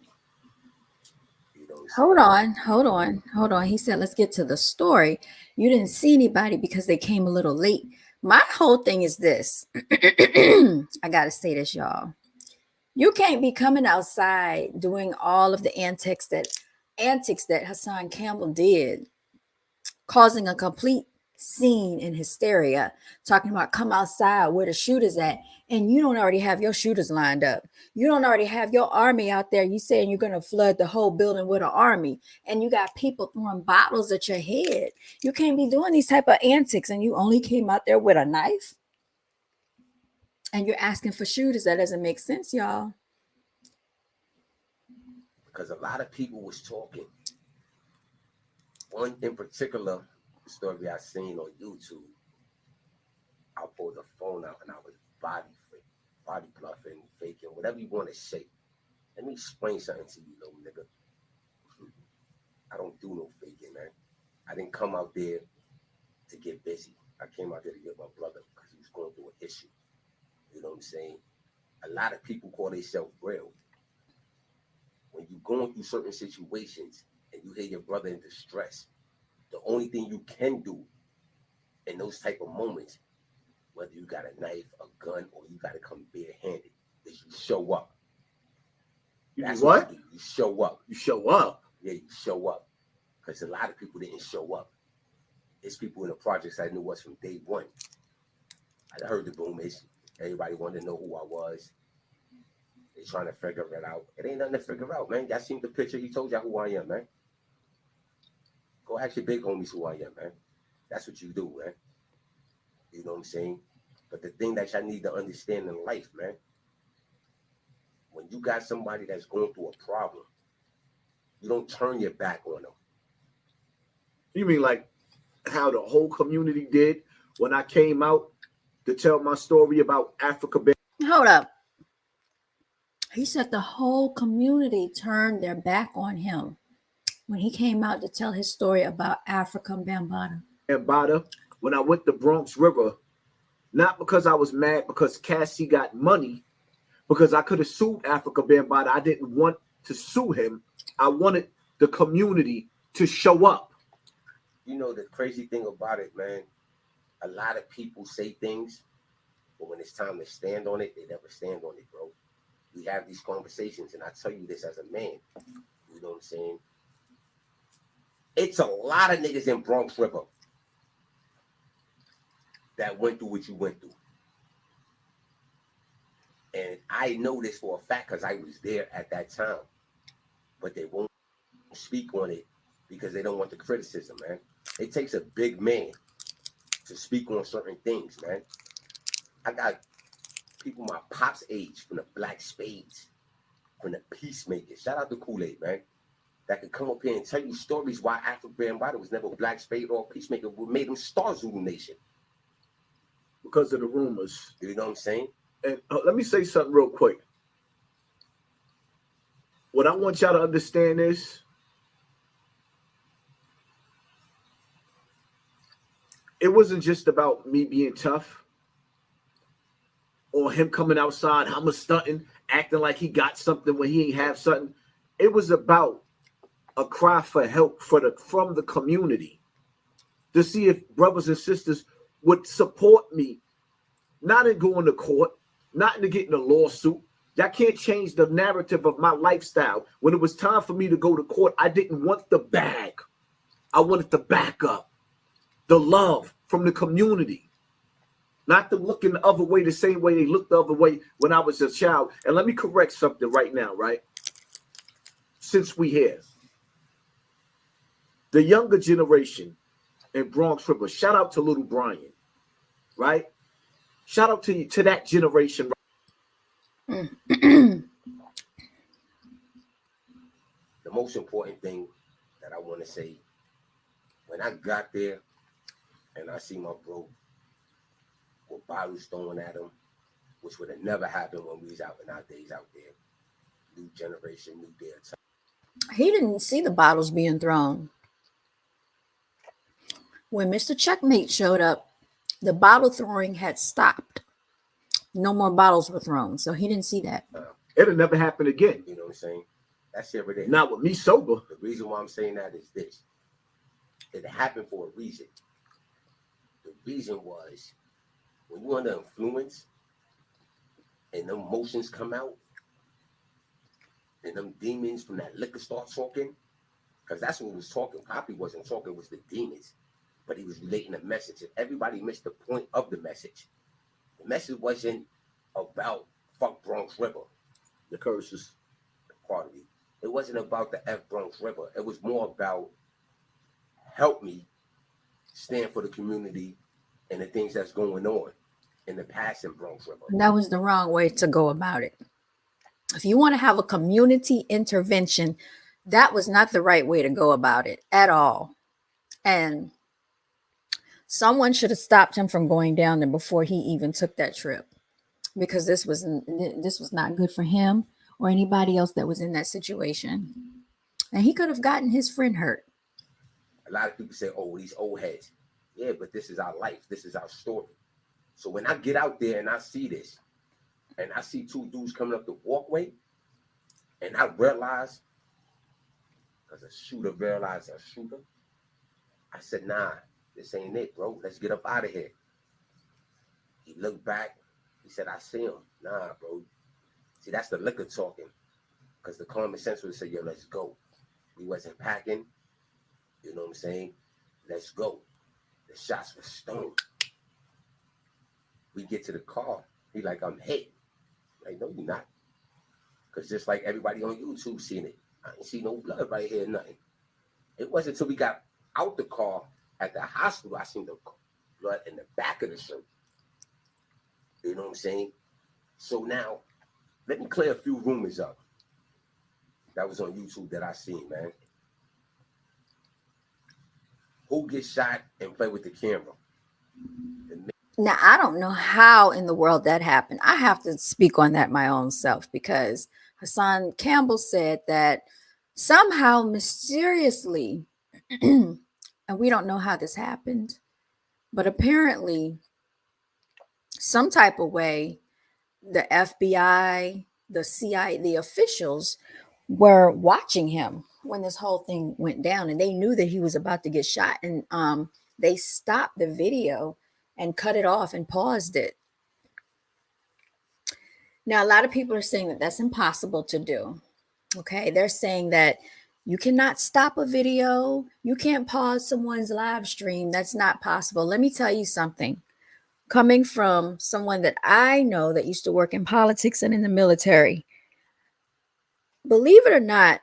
You know what I'm saying? Hold on. He said, let's get to the story. You didn't see anybody because they came a little late. My whole thing is this. I got to say this, y'all. You can't be coming outside doing all of the antics that Hassan Campbell did, causing a complete scene and hysteria, talking about come outside where the shooters at, and you don't already have your shooters lined up. You don't already have your army out there. You saying you're going to flood the whole building with an army, and you got people throwing bottles at your head. You can't be doing these type of antics, and you only came out there with a knife, and you're asking for shooters. That doesn't make sense, y'all. Because a lot of people was talking. One in particular story I seen on YouTube, I pulled the phone out and I was body bluffing, faking, whatever you want to say. Let me explain something to you, little nigga. I don't do no faking, man. I didn't come out there to get busy. I came out there to get my brother because he was going through an issue. You know what I'm saying? A lot of people call themselves real. When you're going through certain situations and you hear your brother in distress, the only thing you can do in those type of moments, whether you got a knife, a gun, or you got to come barehanded, is you show up. That's what? You do. You show up. You show up. Yeah, you show up. Because a lot of people didn't show up. It's people in the projects I knew us from day one. I heard the rumors. Everybody wanted to know who I was. They trying to figure it out. It ain't nothing to figure out, man. Y'all seen the picture? He told y'all who I am, man. Go ask your big homies who I am, man. That's what you do, man. You know what I'm saying? But the thing that y'all need to understand in life, man, when you got somebody that's going through a problem, you don't turn your back on them. You mean like how the whole community did when I came out to tell my story about Africa? Hold up. He said the whole community turned their back on him when he came out to tell his story about African Bambaataa. Bambaataa, when I went to Bronx River, not because I was mad because Cassie got money, because I could have sued Africa Bambaataa. I didn't want to sue him. I wanted the community to show up. You know, the crazy thing about it, man, a lot of people say things, but when it's time to stand on it, they never stand on it, bro. We have these conversations, and I tell you this as a man. You know what I'm saying? It's a lot of niggas in Bronx River that went through what you went through. And I know this for a fact because I was there at that time. But they won't speak on it because they don't want the criticism, man. It takes a big man to speak on certain things, man. I got people my pop's age from the Black Spades, from the Peacemakers. Shout out to Kool-Aid, man. That could come up here and tell you stories why Africa Bambaataa was never Black Spade or Peacemaker. What made them start Zulu Nation? Because of the rumors. You know what I'm saying? And let me say something real quick. What I want y'all to understand is it wasn't just about me being tough or him coming outside, I'm a stunting, acting like he got something when he ain't have something. It was about a cry for help from the community to see if brothers and sisters would support me, not in going to court, not in getting a lawsuit. Y'all can't change the narrative of my lifestyle. When it was time for me to go to court, I didn't want the bag. I wanted the backup, the love from the community, not them looking the other way the same way they looked the other way when I was a child. And let me correct something right now, right? Since we here, the younger generation in Bronx River, shout out to little Brian, right? Shout out to that generation. The most important thing that I want to say, when I got there and I see my bro with bottles thrown at him, which would have never happened when we was out in our days out there. New generation, new day. He didn't see the bottles being thrown. When Mr. Checkmate showed up, the bottle throwing had stopped. No more bottles were thrown, so he didn't see that. It'll never happen again. You know what I'm saying? That's every day. Not with me sober. The reason why I'm saying that is this. It happened for a reason. The reason was when you're under influence and them emotions come out and them demons from that liquor start talking, because that's what was talking. Poppy wasn't talking, it was the demons. But he was relating a message. And everybody missed the point of the message. The message wasn't about fuck Bronx River. The curses. Pardon me. It wasn't about the F Bronx River. It was more about help me stand for the community and the things that's going on in the past in Bronx River. That was the wrong way to go about it. If you want to have a community intervention, that was not the right way to go about it at all. And someone should have stopped him from going down there before he even took that trip, because this was not good for him or anybody else that was in that situation. And he could have gotten his friend hurt. A lot of people say, oh, these old heads. Yeah, but this is our life. This is our story. So when I get out there and I see this, and I see two dudes coming up the walkway, and I realize, because a shooter realized a shooter, I said, nah, this ain't it, bro. Let's get up out of here. He looked back. He said, I see him. Nah, bro. See, that's the liquor talking. Because the common sense would say, yo, let's go. We wasn't packing. You know what I'm saying? Let's go. The shots were stoned. We get to the car. He like, I'm hit. Like, no, you're not. Because just like everybody on YouTube seen it, I ain't see no blood right here, nothing. It wasn't until we got out the car at the hospital, I seen the blood in the back of the shirt. You know what I'm saying? So now, let me clear a few rumors up that was on YouTube that I seen, man. Who gets shot and play with the camera? Now, I don't know how in the world that happened. I have to speak on that my own self, because Hassan Campbell said that somehow mysteriously, and we don't know how this happened, but apparently some type of way, the FBI, the CIA, the officials were watching him when this whole thing went down, and they knew that he was about to get shot, and they stopped the video and cut it off and paused it. Now, a lot of people are saying that that's impossible to do. Okay, they're saying that you cannot stop a video, you can't pause someone's live stream. That's not possible. Let me tell you something. Coming from someone that I know that used to work in politics and in the military, believe it or not,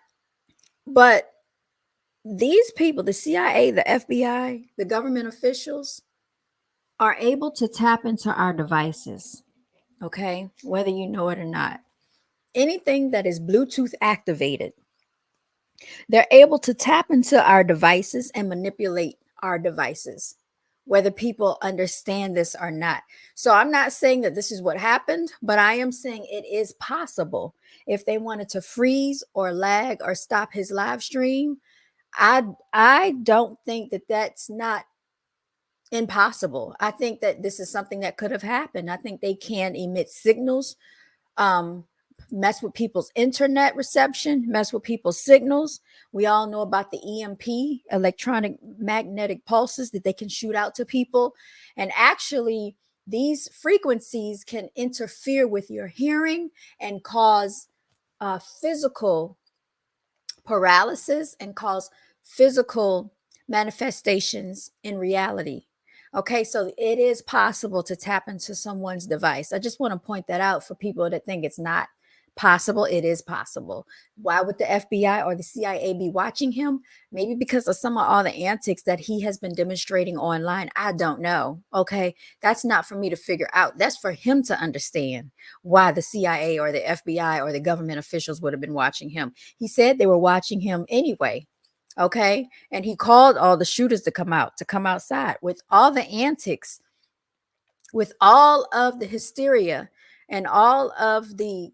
but these people, the CIA, the FBI, the government officials, are able to tap into our devices, okay, whether you know it or not. Anything that is Bluetooth activated, they're able to tap into our devices and manipulate our devices, whether people understand this or not. So I'm not saying that this is what happened, but I am saying it is possible. If they wanted to freeze or lag or stop his live stream, I don't think that that's not impossible. I think that this is something that could have happened. I think they can emit signals, mess with people's internet reception, mess with people's signals. We all know about the EMP, electronic magnetic pulses, that they can shoot out to people. And actually, these frequencies can interfere with your hearing and cause physical paralysis and cause physical manifestations in reality. Okay, so it is possible to tap into someone's device. I just want to point that out for people that think it's not possible. It is possible. Why would the FBI or the CIA be watching him? Maybe because of some of all the antics that he has been demonstrating online. I don't know. Okay, that's not for me to figure out. That's for him to understand why the CIA or the FBI or the government officials would have been watching him. He said they were watching him anyway. Okay, and he called all the shooters to come outside. With all the antics, with all of the hysteria and all of the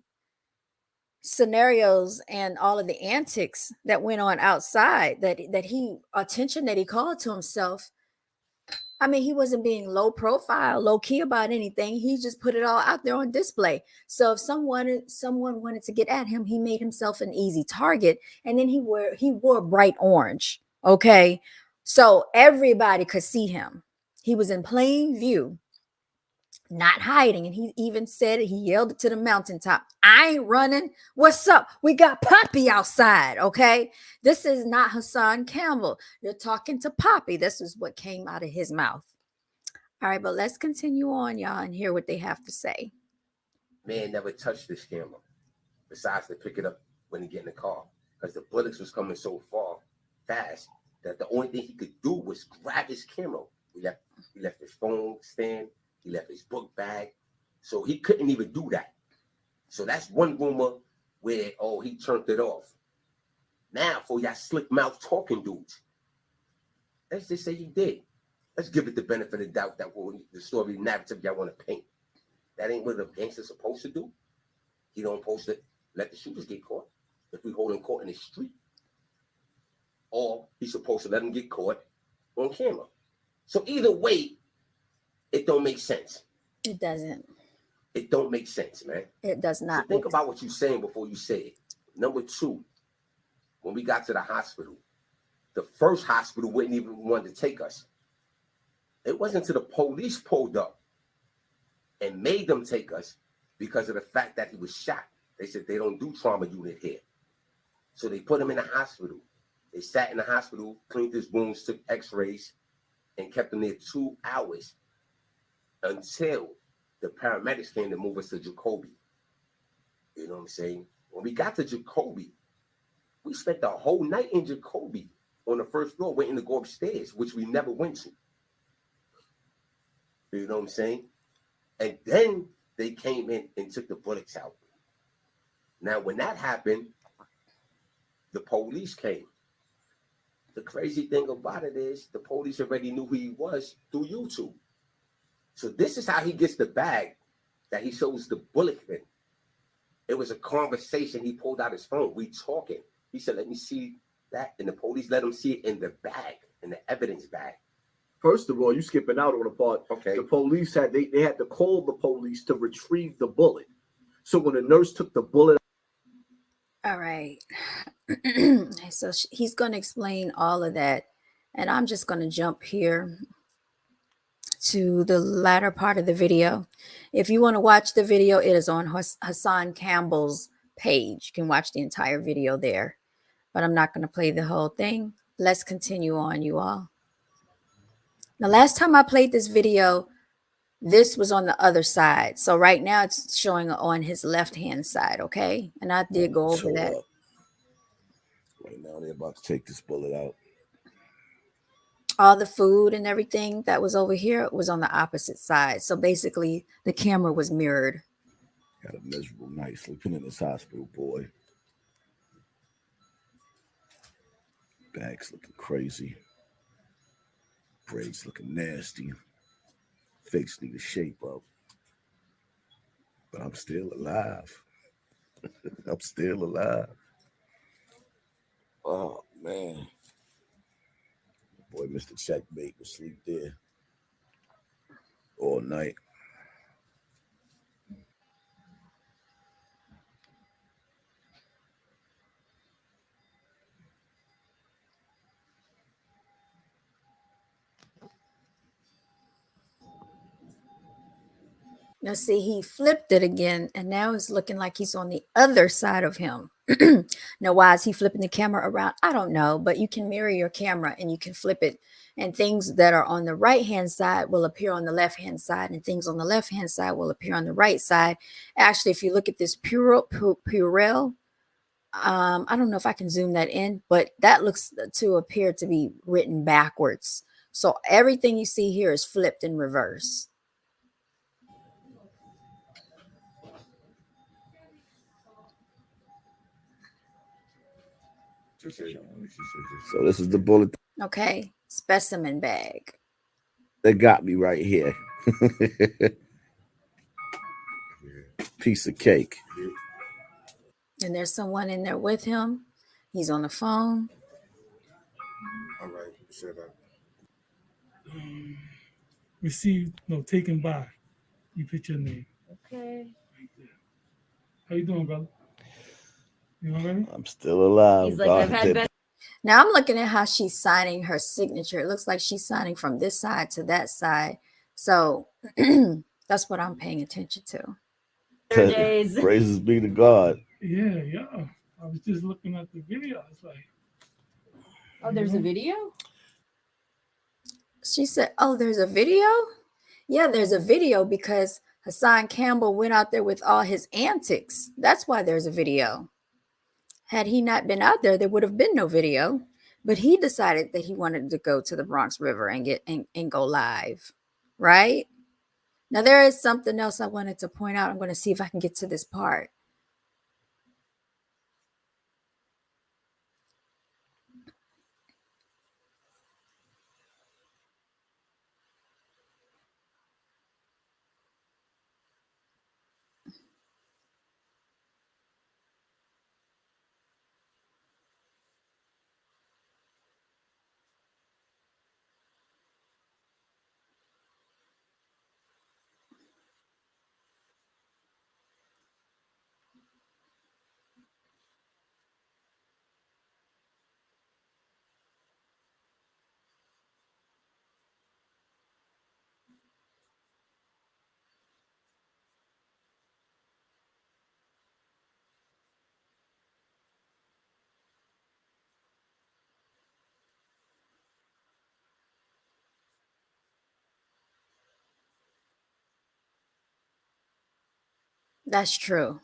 scenarios and all of the antics that went on outside, that he attention that he called to himself. I mean, he wasn't being low profile, low key about anything. He just put it all out there on display. So if someone wanted to get at him, he made himself an easy target. And then he wore bright orange. Okay, so everybody could see him. He was in plain view, not hiding. And he even said it, he yelled it to the mountaintop. I ain't running. What's up? We got Poppy outside. Okay. This is not Hassan Campbell. You're talking to Poppy. This is what came out of his mouth. All right, but let's continue on, y'all, and hear what they have to say. Man never touched this camera besides to pick it up when he get in the car, because the bullets was coming so fast that the only thing he could do was grab his camera. He left his phone stand. He left his book bag. So he couldn't even do that. So that's one rumor where, he turned it off. Now, for y'all slick mouth talking dudes, let's just say he did. Let's give it the benefit of the doubt that the story narrative y'all want to paint. That ain't what a gangster's supposed to do. He don't supposed to let the shooters get caught if we hold him caught in the street. Or he's supposed to let him get caught on camera. So either way, it don't make sense. It doesn't. It don't make sense, man. It does not. So think about what you're saying before you say it. Number two, when we got to the hospital, the first hospital wouldn't even want to take us. It wasn't until the police pulled up and made them take us because of the fact that he was shot. They said they don't do trauma unit here. So they put him in the hospital. They sat in the hospital, cleaned his wounds, took x-rays, and kept him there 2 hours until the paramedics came to move us to Jacoby. You know what I'm saying? When we got to Jacoby, we spent the whole night in Jacoby on the first floor waiting to go upstairs, which we never went to. You know what I'm saying? And then they came in and took the bullets out. Now, when that happened, the police came. The crazy thing about it is the police already knew who he was through YouTube. So this is how he gets the bag that he shows the bullet in. It was a conversation. He pulled out his phone. We talking. He said, let me see that. And the police let him see it in the bag, in the evidence bag. First of all, you skipping out on the part. Okay. The police had they had to call the police to retrieve the bullet. So when the nurse took the bullet. All right. So he's going to explain all of that. And I'm just going to jump here to the latter part of the video. If you want to watch the video, it is on Hassan Campbell's page. You can watch the entire video there. But I'm not going to play the whole thing. Let's continue on, you all. The last time I played this video, this was on the other side. So right now it's showing on his left-hand side, okay? And I did go over that. Right now they're about to take this bullet out. All the food and everything that was over here was on the opposite side. So basically the camera was mirrored. Got a miserable night sleeping in this hospital, boy. Bags looking crazy. Braids looking nasty. Face need to shape up. But I'm still alive. I'm still alive. Oh, man. Boy, Mr. Checkmate was asleep there all night. Now see, he flipped it again, and now it's looking like he's on the other side of him. Now, why is he flipping the camera around? I don't know, but you can mirror your camera and you can flip it, and things that are on the right-hand side will appear on the left-hand side, and things on the left-hand side will appear on the right side. Actually, if you look at this Purell, I don't know if I can zoom that in, but that looks to appear to be written backwards. So everything you see here is flipped in reverse. So this is the bullet. Okay, specimen bag. They got me right here. Piece of cake. And there's someone in there with him. He's on the phone. All right, shut up. Received, no, taken by. You put your name. Okay. Right there. How you doing, brother? You all right? I'm still alive. He's like, I've had better. Now I'm looking at how she's signing her signature. It looks like she's signing from this side to that side. So that's what I'm paying attention to. Praises be to God. Yeah. I was just looking at the video. It's like, oh, there's a video? She said, oh, there's a video? Yeah, there's a video because Hassan Campbell went out there with all his antics. That's why there's a video. Had he not been out there, there would have been no video. But he decided that he wanted to go to the Bronx River and get and go live, right? Now, there is something else I wanted to point out. I'm going to see if I can get to this part. That's true.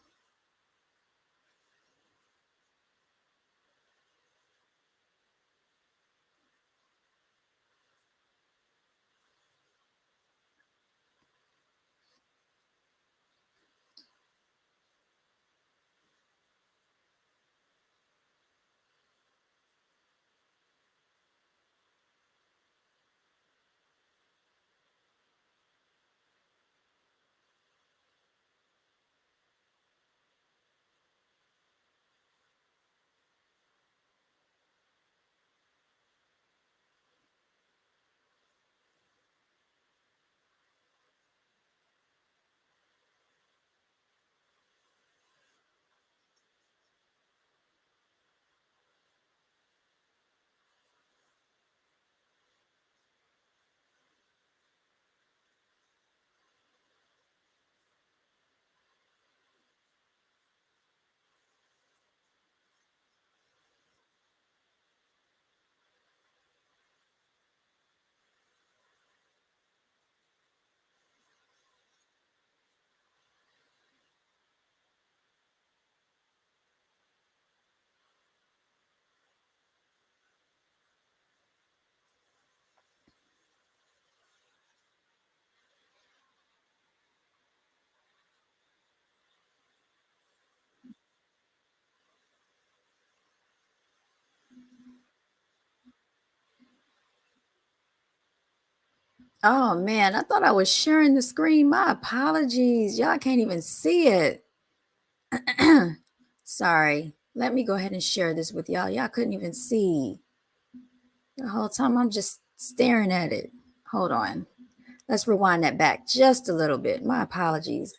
Oh man, I thought I was sharing the screen. My apologies. Y'all can't even see it. Sorry. Let me go ahead and share this with y'all. Y'all couldn't even see. The whole time I'm just staring at it. Hold on. Let's rewind that back just a little bit. My apologies.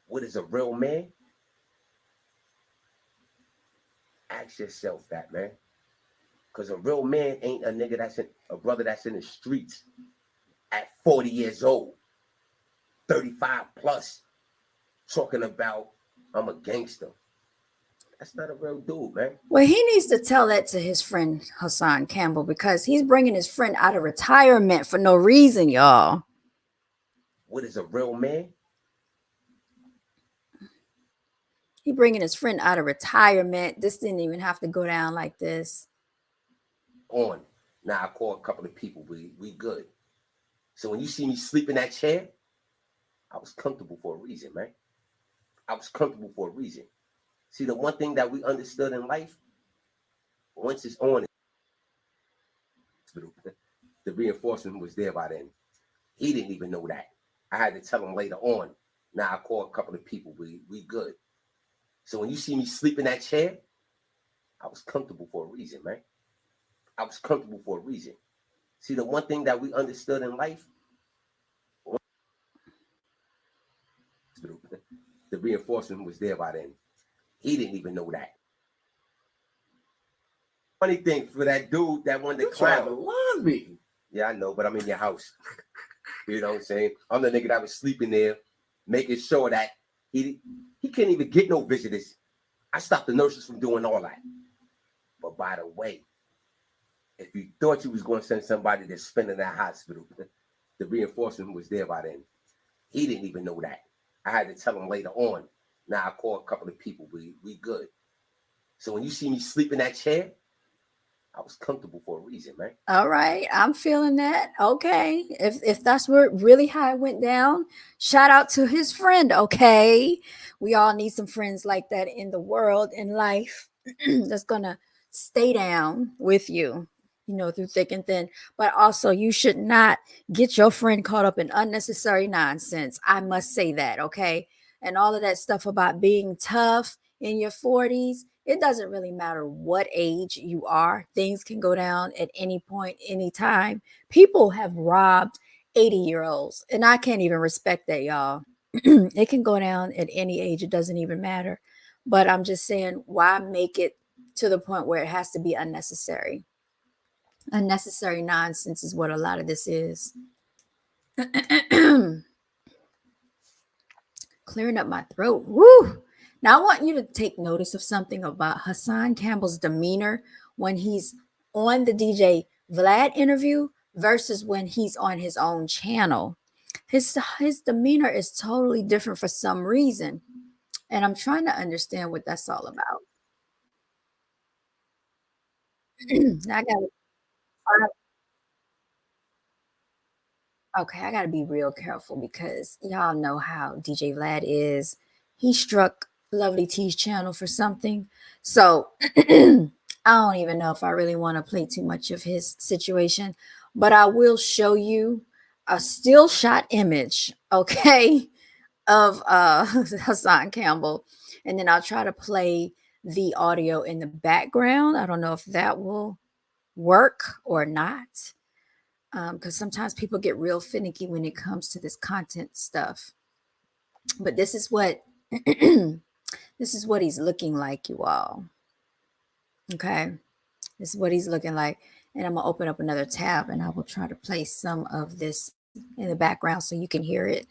What is a real man? Ask yourself that, man. Because a real man ain't a nigga a brother that's in the streets at 40 years old, 35 plus, talking about I'm a gangster. That's not a real dude, man. Well, he needs to tell that to his friend Hassan Campbell because he's bringing his friend out of retirement for no reason, y'all. What is a real man? He bringing his friend out of retirement. This didn't even have to go down like this. On. Now I call a couple of people. We good. So when you see me sleep in that chair, I was comfortable for a reason, man. I was comfortable for a reason. See, the one thing that we understood in life, once it's on, the reinforcement was there by then. He didn't even know that. I had to tell him later on. Now I call a couple of people. We good. So when you see me sleep in that chair, I was comfortable for a reason, man. I was comfortable for a reason. See, the one thing that we understood in life, the reinforcement was there by then. He didn't even know that. Funny thing for that dude that wanted to clown. Alarm me. Yeah, I know, but I'm in your house. You know what I'm saying? I'm the nigga that was sleeping there, making sure that he can't even get no visitors. I stopped the nurses from doing all that. But by the way, if you thought you was going to send somebody to spend in that hospital, the reinforcement was there by then. He didn't even know that. I had to tell him later on. Now I call a couple of people. We good. So when you see me sleep in that chair, I was comfortable for a reason, man. All right, I'm feeling that. Okay, if that's where really how it went down, shout out to his friend. Okay, we all need some friends like that in the world, in life, that's gonna stay down with you, through thick and thin. But also, you should not get your friend caught up in unnecessary nonsense. I must say that. Okay, and all of that stuff about being tough in your 40s, it doesn't really matter what age you are. Things can go down at any point, anytime. People have robbed 80-year-olds, and I can't even respect that, y'all. It can go down at any age. It doesn't even matter. But I'm just saying, why make it to the point where it has to be unnecessary? Unnecessary nonsense is what a lot of this is. clearing up my throat. Woo! Now I want you to take notice of something about Hassan Campbell's demeanor when he's on the DJ Vlad interview versus when he's on his own channel. His demeanor is totally different for some reason. And I'm trying to understand what that's all about. Now I got okay, I gotta be real careful because y'all know how DJ Vlad is. He struck Lovely T's channel for something. So I don't even know if I really want to play too much of his situation, but I will show you a still shot image, okay, of Hassan Campbell. And then I'll try to play the audio in the background. I don't know if that will work or not, because sometimes people get real finicky when it comes to this content stuff. But this is what this is what he's looking like, you all. Okay, this is what he's looking like, and I'm gonna open up another tab, and I will try to play some of this in the background so you can hear it.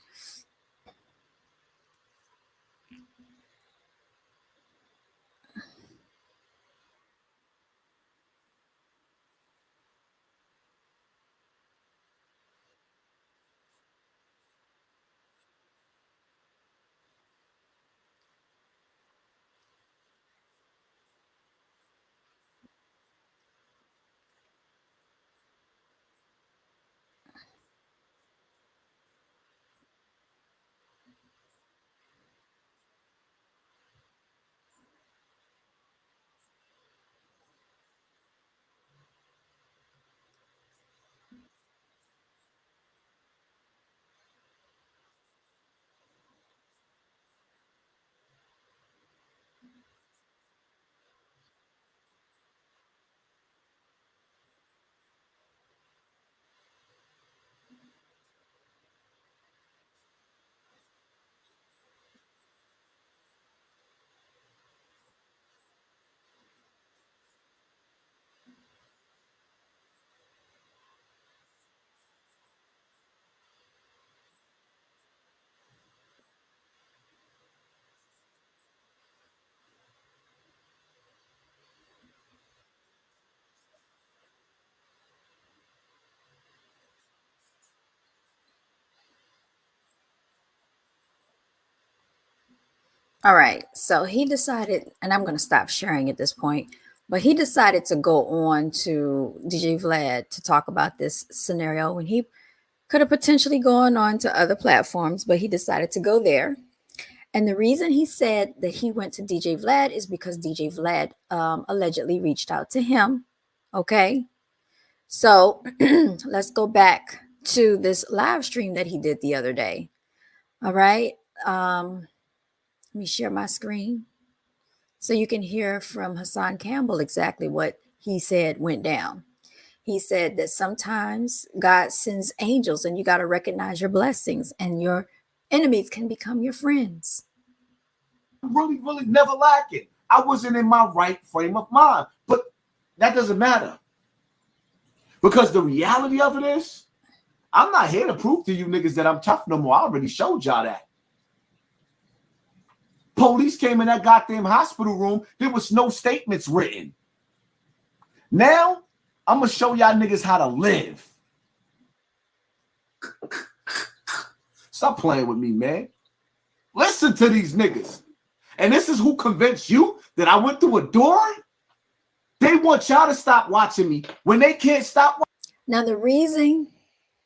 All right, so he decided, and I'm going to stop sharing at this point, but he decided to go on to DJ Vlad to talk about this scenario when he could have potentially gone on to other platforms, but he decided to go there. And the reason he said that he went to DJ Vlad is because DJ Vlad allegedly reached out to him. Okay, so let's go back to this live stream that he did the other day. All right. Let me share my screen so you can hear from Hassan Campbell exactly what he said went down. He said that sometimes God sends angels and you got to recognize your blessings, and your enemies can become your friends. Really never lacking. I wasn't in my right frame of mind, but that doesn't matter. Because the reality of it is, I'm not here to prove to you niggas that I'm tough no more. I already showed y'all that. Police came in that goddamn hospital room. There was no statements written. Now, I'm going to show y'all niggas how to live. Stop playing with me, man. Listen to these niggas. And this is who convinced you that I went through a door? They want y'all to stop watching me when they can't stop watching. Now, the reason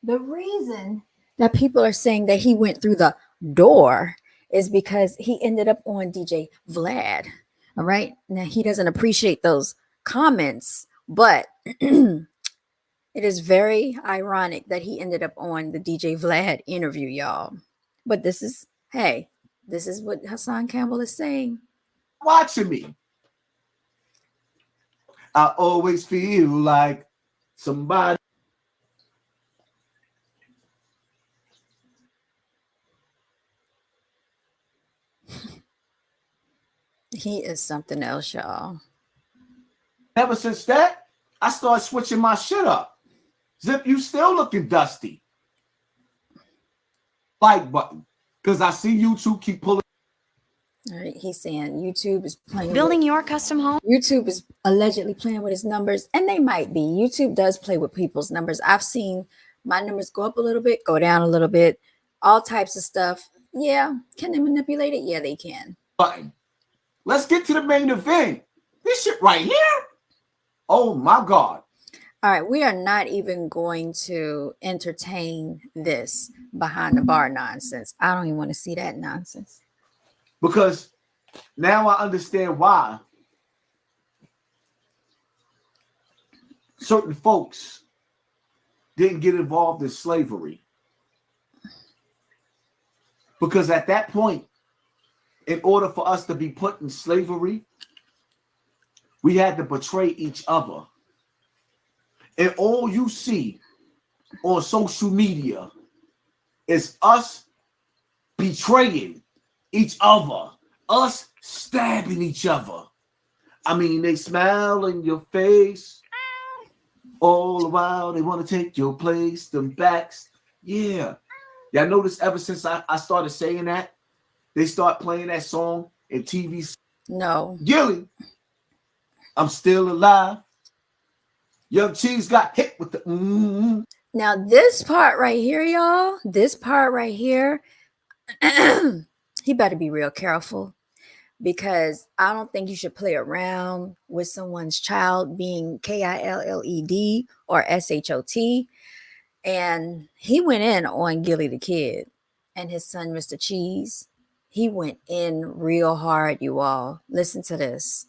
that people are saying that he went through the door is because he ended up on DJ Vlad. All right. Now, he doesn't appreciate those comments, but it is very ironic that he ended up on the DJ Vlad interview, y'all. But this is what Hassan Campbell is saying. Watching me. I always feel like somebody. He is something else, y'all. Ever since that, I started switching my shit up. Zip, you still looking dusty. Like button. Because I see YouTube keep pulling. All right, he's saying YouTube is playing. Building your custom home? YouTube is allegedly playing with his numbers, and they might be. YouTube does play with people's numbers. I've seen my numbers go up a little bit, go down a little bit, all types of stuff. Yeah. Can they manipulate it? Yeah, they can. Button. Let's get to the main event. This shit right here. Oh my God. All right, we are not even going to entertain this behind the bar nonsense. I don't even want to see that nonsense. Because now I understand why certain folks didn't get involved in slavery. Because at that point, in order for us to be put in slavery, we had to betray each other. And all you see on social media is us betraying each other, us stabbing each other. I mean, they smile in your face all the while. They want to take your place, them backs. Yeah. Y'all notice ever since I started saying that, they start playing that song in TV. No. Gilly, I'm still alive. Young Cheese got hit with the Now, this part right here, y'all, this part right here, he better be real careful, because I don't think you should play around with someone's child being Killed or SHOT. And he went in on Gilly the Kid and his son, Mr. Cheese. He went in real hard, you all. Listen to this.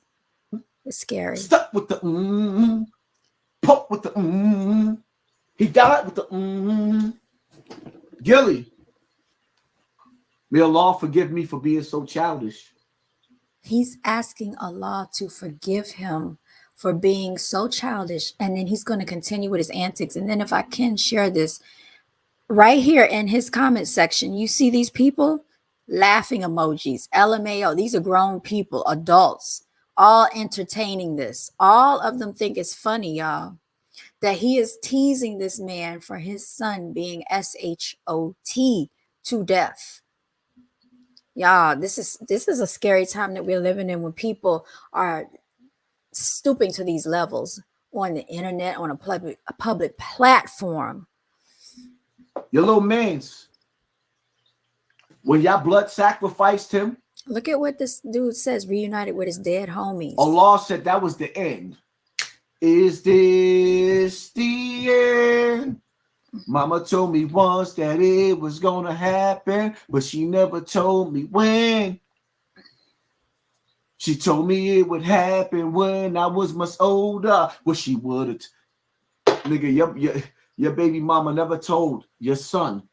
It's scary. Stuck with the poke with the He died with the Gilly, may Allah forgive me for being so childish. He's asking Allah to forgive him for being so childish, and then he's going to continue with his antics. And then if I can share this right here in his comment section, you see these people laughing emojis, LMAO. These are grown people, adults, all entertaining this. All of them think it's funny, y'all, that he is teasing this man for his son being SHOT to death. Y'all, this is a scary time that we're living in, when people are stooping to these levels on the internet, on a public platform. Your little mans, when y'all blood sacrificed him, look at what this dude says, reunited with his dead homies. Allah said that was the end. Is this the end? Mama told me once that it was gonna happen, but she never told me when. She told me it would happen when I was much older. Well, she would have. Nigga, your baby mama never told your son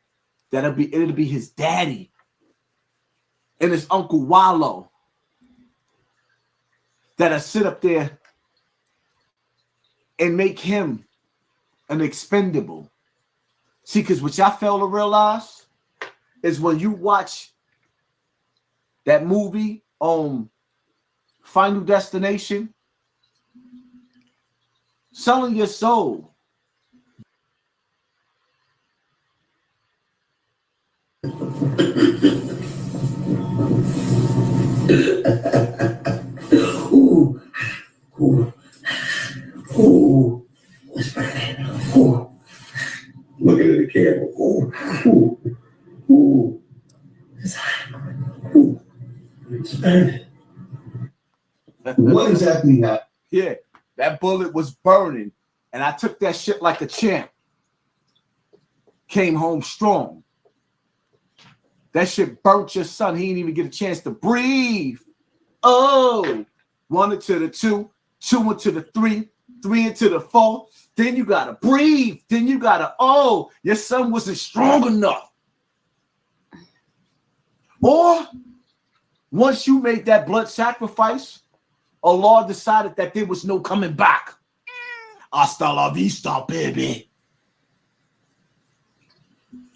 that it'll be his daddy and his Uncle Wallow that'll sit up there and make him an expendable. See, because what y'all fail to realize is when you watch that movie on Final Destination, selling your soul. Ooh, ooh, ooh, what's burning? Ooh, looking at the camera. Ooh, ooh, ooh, it's hot. Ooh, it's burning. What exactly happened? Yeah, that bullet was burning, and I took that shit like a champ. Came home strong. That shit burnt your son. He didn't even get a chance to breathe. Oh, 1 into the 2, 2 into the 3, 3 into the 4. Then you gotta breathe. Then you gotta, your son wasn't strong enough. Or once you made that blood sacrifice, Allah decided that there was no coming back. Hasta la vista, baby.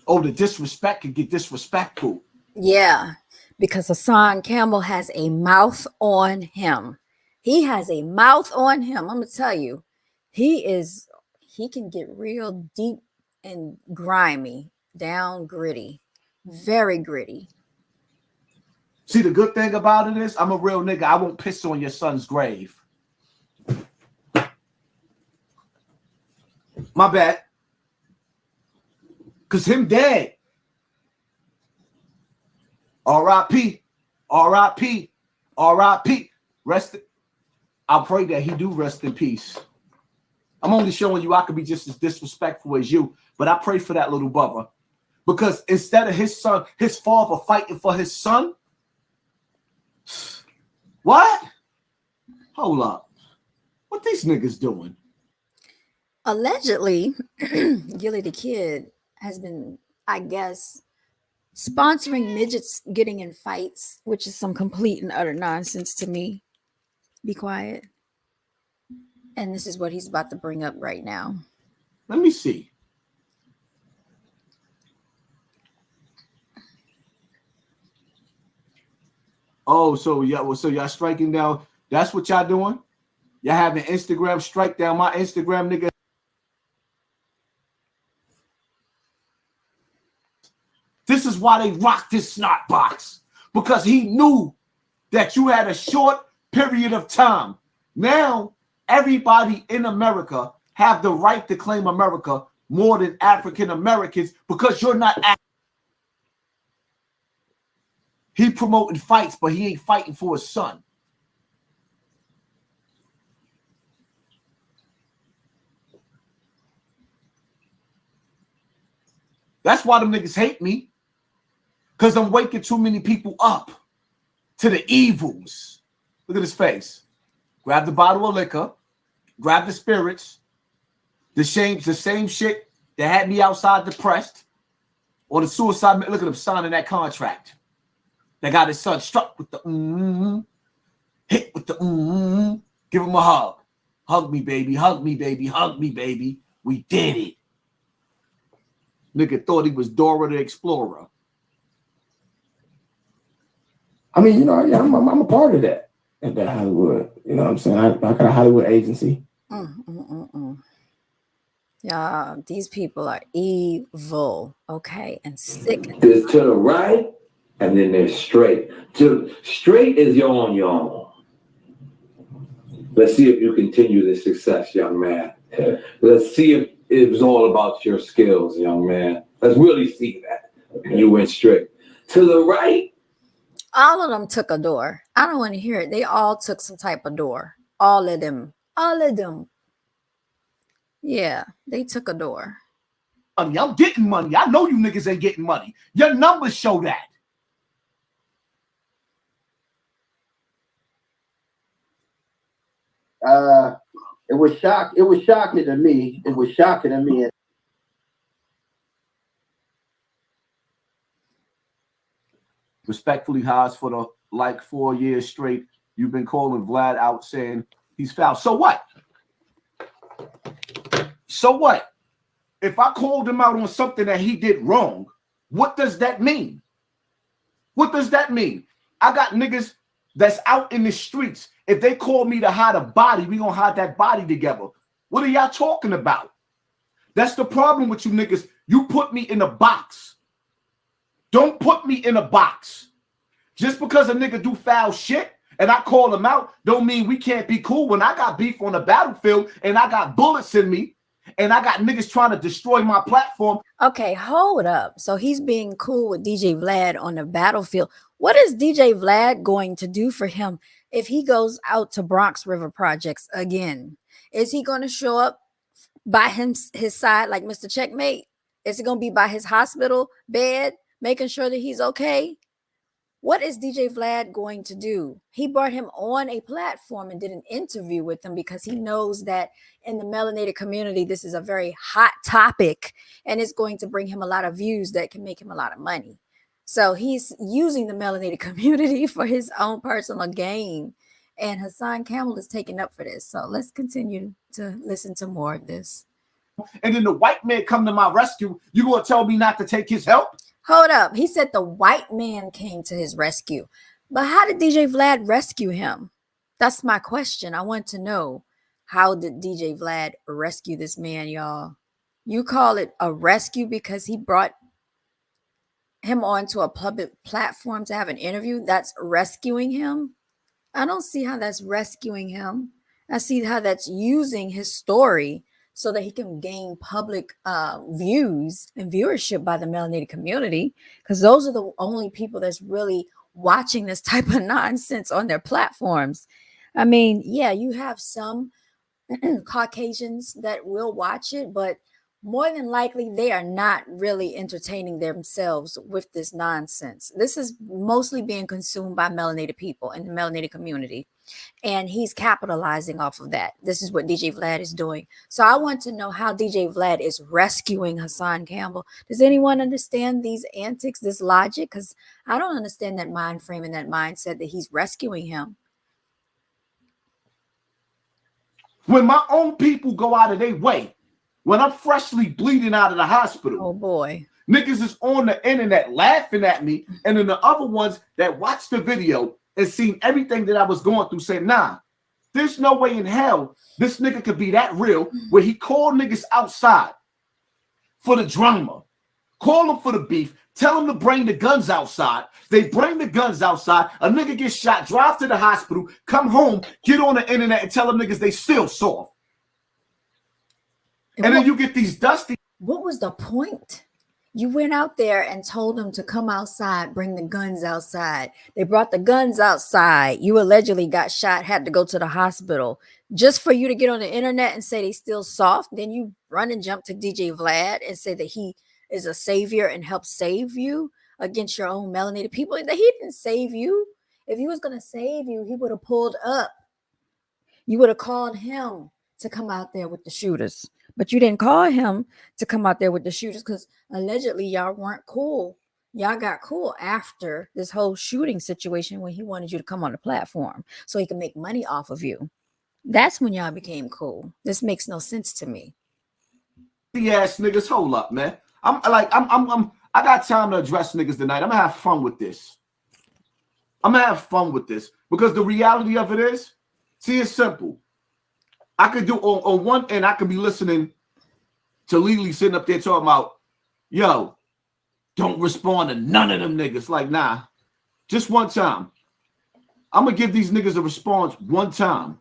Oh, the disrespect can get disrespectful. Yeah, because Hassan Campbell has a mouth on him. He has a mouth on him. I'm going to tell you, he can get real deep and grimy, down gritty. Very gritty. See, the good thing about it is I'm a real nigga. I won't piss on your son's grave. My bad. Because him dead. R.I.P. R.I.P. R.I.P. Rest. I pray that he do rest in peace. I'm only showing you I could be just as disrespectful as you, but I pray for that little brother. Because instead of his son, his father fighting for his son, what? Hold up. What these niggas doing? Allegedly, Gilly the Kid has been, I guess, sponsoring midgets getting in fights, which is some complete and utter nonsense to me. Be quiet. And this is what he's about to bring up right now. Let me see. Oh, so yeah, well, so y'all striking down. That's what y'all doing? Y'all having Instagram strike down my Instagram, nigga. This is why they rocked this snot box. Because he knew that you had a short period of time. Now, everybody in America have the right to claim America more than African Americans because you're not. He promoting fights, but he ain't fighting for his son. That's why them niggas hate me. Because I'm waking too many people up to the evils. Look at his face. Grab the bottle of liquor. Grab the spirits. The same shit that had me outside depressed. Or the suicide. Look at him signing that contract. That got his son struck with the hit with the Give him a hug. Hug me, baby. Hug me, baby. Hug me, baby. We did it. Nigga thought he was Dora the Explorer. I mean, you know, yeah, I'm a part of that at that Hollywood. You know what I'm saying? I got a Hollywood agency. Yeah, these people are evil, okay, and sick. There's to the right, and then there's straight. Straight is you're on your own. Let's see if you continue this success, young man. Let's see if it was all about your skills, young man. Let's really see that. You went straight. To the right. All of them took a door. I don't want to hear it. They all took some type of door. All of them. All of them. Yeah, they took a door. I'm getting money. I know you niggas ain't getting money. Your numbers show that. It was shocking to me. It was shocking to me. Respectfully, Haas, for the like 4 years straight, you've been calling Vlad out saying he's foul. So what? So what? If I called him out on something that he did wrong, what does that mean? What does that mean? I got niggas that's out in the streets. If they call me to hide a body, we gonna hide that body together. What are y'all talking about? That's the problem with you niggas. You put me in a box. Don't put me in a box. Just because a nigga do foul shit and I call him out, don't mean we can't be cool. When I got beef on the battlefield and I got bullets in me and I got niggas trying to destroy my platform. Okay, hold up. So he's being cool with DJ Vlad on the battlefield. What is DJ Vlad going to do for him if he goes out to Bronx River Projects again? Is he going to show up by his side like Mr. Checkmate? Is it going to be by his hospital bed, making sure that he's okay? What is DJ Vlad going to do? He brought him on a platform and did an interview with him because he knows that in the melanated community, this is a very hot topic and it's going to bring him a lot of views that can make him a lot of money. So he's using the melanated community for his own personal gain. And Hassan Campbell is taking up for this. So let's continue to listen to more of this. And then the white man come to my rescue. You gonna tell me not to take his help? Hold up. He said the white man came to his rescue. But how did DJ Vlad rescue him? That's my question. I want to know, how did DJ Vlad rescue this man, y'all? You call it a rescue because he brought him onto a public platform to have an interview, that's rescuing him. I don't see how that's rescuing him. I see how that's using his story so that he can gain public views and viewership by the melanated community, because those are the only people that's really watching this type of nonsense on their platforms. I mean, yeah, you have some Caucasians that will watch it, but more than likely they are not really entertaining themselves with this nonsense. This is mostly being consumed by melanated people in the melanated community, and he's capitalizing off of that. This is what DJ Vlad is doing. So I want to know how DJ Vlad is rescuing Hassan Campbell. Does anyone understand these antics, this logic? Because I don't understand that mind frame and that mindset that he's rescuing him. When my own people go out of their way, when I'm freshly bleeding out of the hospital, oh boy, niggas is on the internet laughing at me, and then the other ones that watched the video and seen everything that I was going through say, nah, there's no way in hell this nigga could be that real, where he called niggas outside for the drama, call them for the beef, tell them to bring the guns outside. They bring the guns outside. A nigga gets shot, drive to the hospital, come home, get on the internet and tell them niggas they still soft. And then you get these dusty. What was the point? You went out there and told them to come outside, bring the guns outside. They brought the guns outside. You allegedly got shot, had to go to the hospital just for you to get on the internet and say they still soft. Then you run and jump to DJ Vlad and say that he is a savior and help save you against your own melanated people. He didn't save you. If he was going to save you, he would have pulled up. You would have called him to come out there with the shooters. But you didn't call him to come out there with the shooters because allegedly y'all weren't cool. Y'all got cool after this whole shooting situation when he wanted you to come on the platform so he could make money off of you. That's when y'all became cool. This makes no sense to me. The ass niggas, hold up, man. I got time to address niggas tonight. I'm gonna have fun with this. Because the reality of it is, see, it's simple. I could do on one end, I could be listening to Lily sitting up there talking about, yo, don't respond to none of them niggas. Like, nah, just one time. I'm gonna give these niggas a response one time.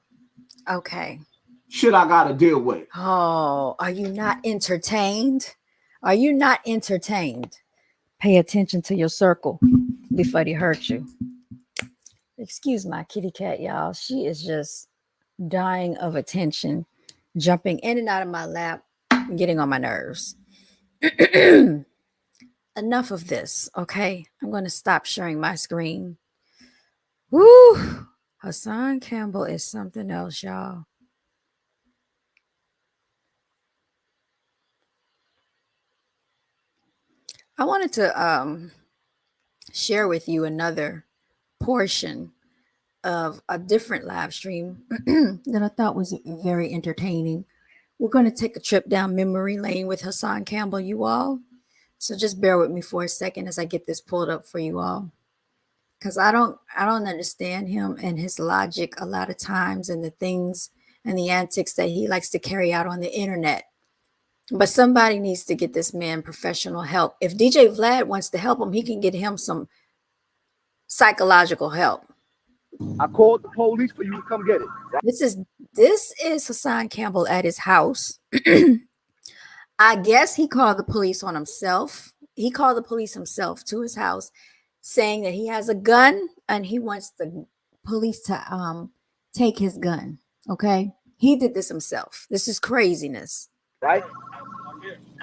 Okay. Shit I gotta deal with. Oh, are you not entertained? Are you not entertained? Pay attention to your circle before they hurt you. Excuse my kitty cat, y'all. She is just dying of attention, jumping in and out of my lap, getting on my nerves. Enough of this, okay? I'm going to stop sharing my screen. Woo! Hassan Campbell is something else, y'all. I wanted to share with you another portion of a different live stream that I thought was very entertaining. We're going to take a trip down memory lane with Hassan Campbell, you all. So just bear with me for a second as I get this pulled up for you all. Because I don't understand him and his logic a lot of times, and the things and the antics that he likes to carry out on the internet. But somebody needs to get this man professional help. If DJ Vlad wants to help him, he can get him some psychological help. I called the police for you to come get it. This is Hassan Campbell at his house. I guess he called the police on himself. He called the police himself to his house, saying that he has a gun and he wants the police to take his gun. Okay, he did this himself. This is craziness, right?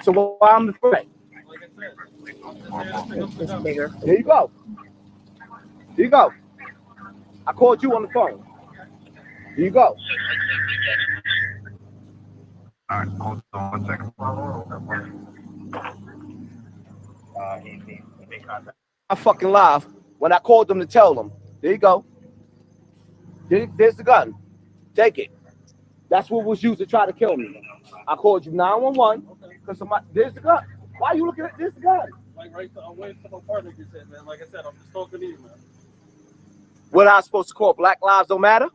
So why I'm the threat? It's bigger. Here you go. Here you go. I called you on the phone. Here you go. All right, hold on 1 second. I'm fucking live when I called them to tell them. There you go. There's the gun. Take it. That's what was used to try to kill me. I called you 911 because there's the gun. Why are you looking at this gun? Like right, I'm waiting for my partner to get said, man. Like I said, I'm just talking to you, man. What I supposed to call Black Lives Don't Matter?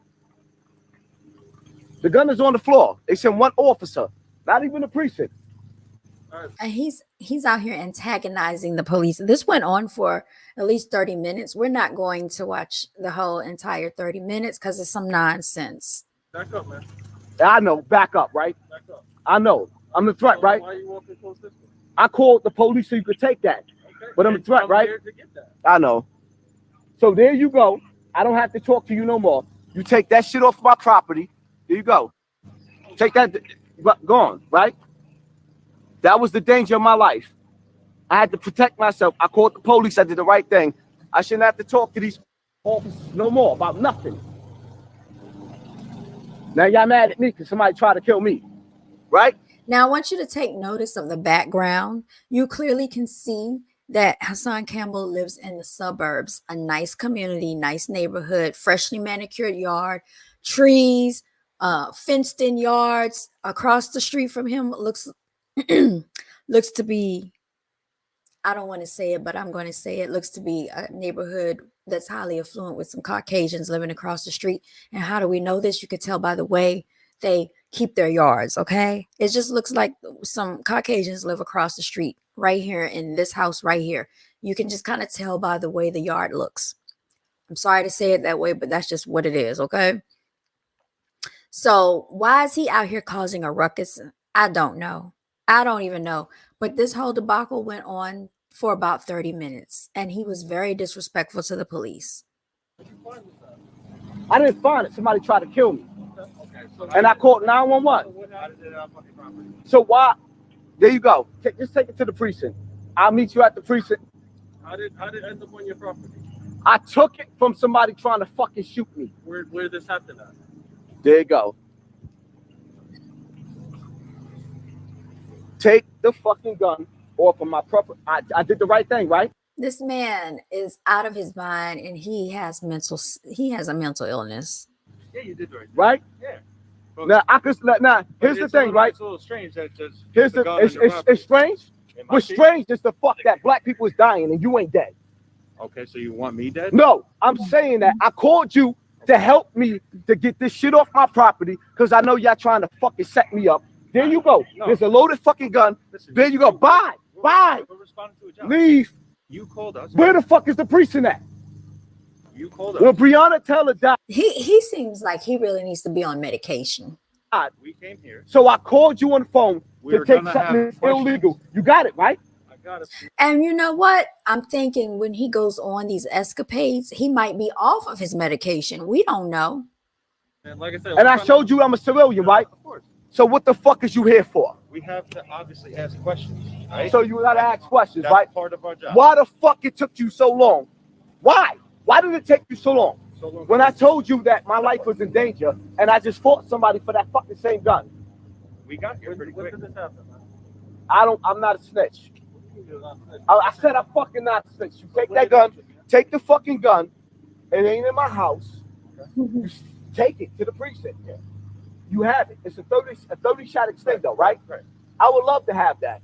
The gun is on the floor. They sent one officer, not even the precinct. And he's out here antagonizing the police. This went on for at least 30 minutes. We're not going to watch the whole entire 30 minutes because it's some nonsense. Back up, man. I know. Back up, right? Back up. I know. I'm the threat, right? Why are you walking close this way? I called the police so you could take that. Okay. But I'm a threat, right? I know. So there you go. I don't have to talk to you no more. You take that shit off my property. There you go. Take that. Gone, right? That was the danger of my life. I had to protect myself. I called the police. I did the right thing. I shouldn't have to talk to these officers no more about nothing. Now y'all mad at me because somebody tried to kill me, right? Now I want you to take notice of the background. You clearly can see that Hassan Campbell lives in the suburbs, a nice community, nice neighborhood, freshly manicured yard, trees, fenced in yards. Across the street from him looks to be, I don't want to say it, but I'm going to say it, looks to be a neighborhood that's highly affluent with some Caucasians living across the street. And how do we know this? You could tell by the way they keep their yards, okay? It just looks like some Caucasians live across the street right here in this house right here. You can just kind of tell by the way the yard looks. I'm sorry to say it that way, but that's just what it is, okay? So why is he out here causing a ruckus? I don't know. I don't even know. But this whole debacle went on for about 30 minutes, and he was very disrespectful to the police. I didn't find it. Somebody tried to kill me. And I called 911. So why? There you go. Just take it to the precinct. I'll meet you at the precinct. How did it end up on your property? I took it from somebody trying to fucking shoot me. Where did this happen at? There you go. Take the fucking gun off of my property. I did the right thing, right? This man is out of his mind, and he has a mental illness. Yeah, you did the right thing. Right? Yeah. Now, here's the thing, right? It's a little strange that just it's strange. What's strange is the fuck that black people is dying and you ain't dead. Okay, so you want me dead? No, I'm saying that I called you to help me to get this shit off my property because I know y'all trying to fucking set me up. There you go. No. There's a loaded fucking gun. There you go. Bye. Bye. Leave. You called us. Where the fuck is the precinct at? You called us. Well, Breonna Taylor died. He seems like he really needs to be on medication. We came here. So I called you on the phone to take something illegal. You got it, right? I got it. And you know what? I'm thinking when he goes on these escapades, he might be off of his medication. We don't know. And like I said, and I showed you I'm a civilian, right? Of course. So what the fuck is you here for? We have to obviously ask questions, right? So you gotta ask questions, That's right? part of our job. Why the fuck it took you so long? Why? Why did it take you so long? When I told you that my life was in danger and I just fought somebody for that fucking same gun. We got here pretty quick. When did this happen, man? I'm not a snitch. I said I'm fucking not a snitch. You take that gun, take the fucking gun. It ain't in my house. You take it to the precinct. You have it. It's a 30 shot extendo, right? Right. I would love to have that.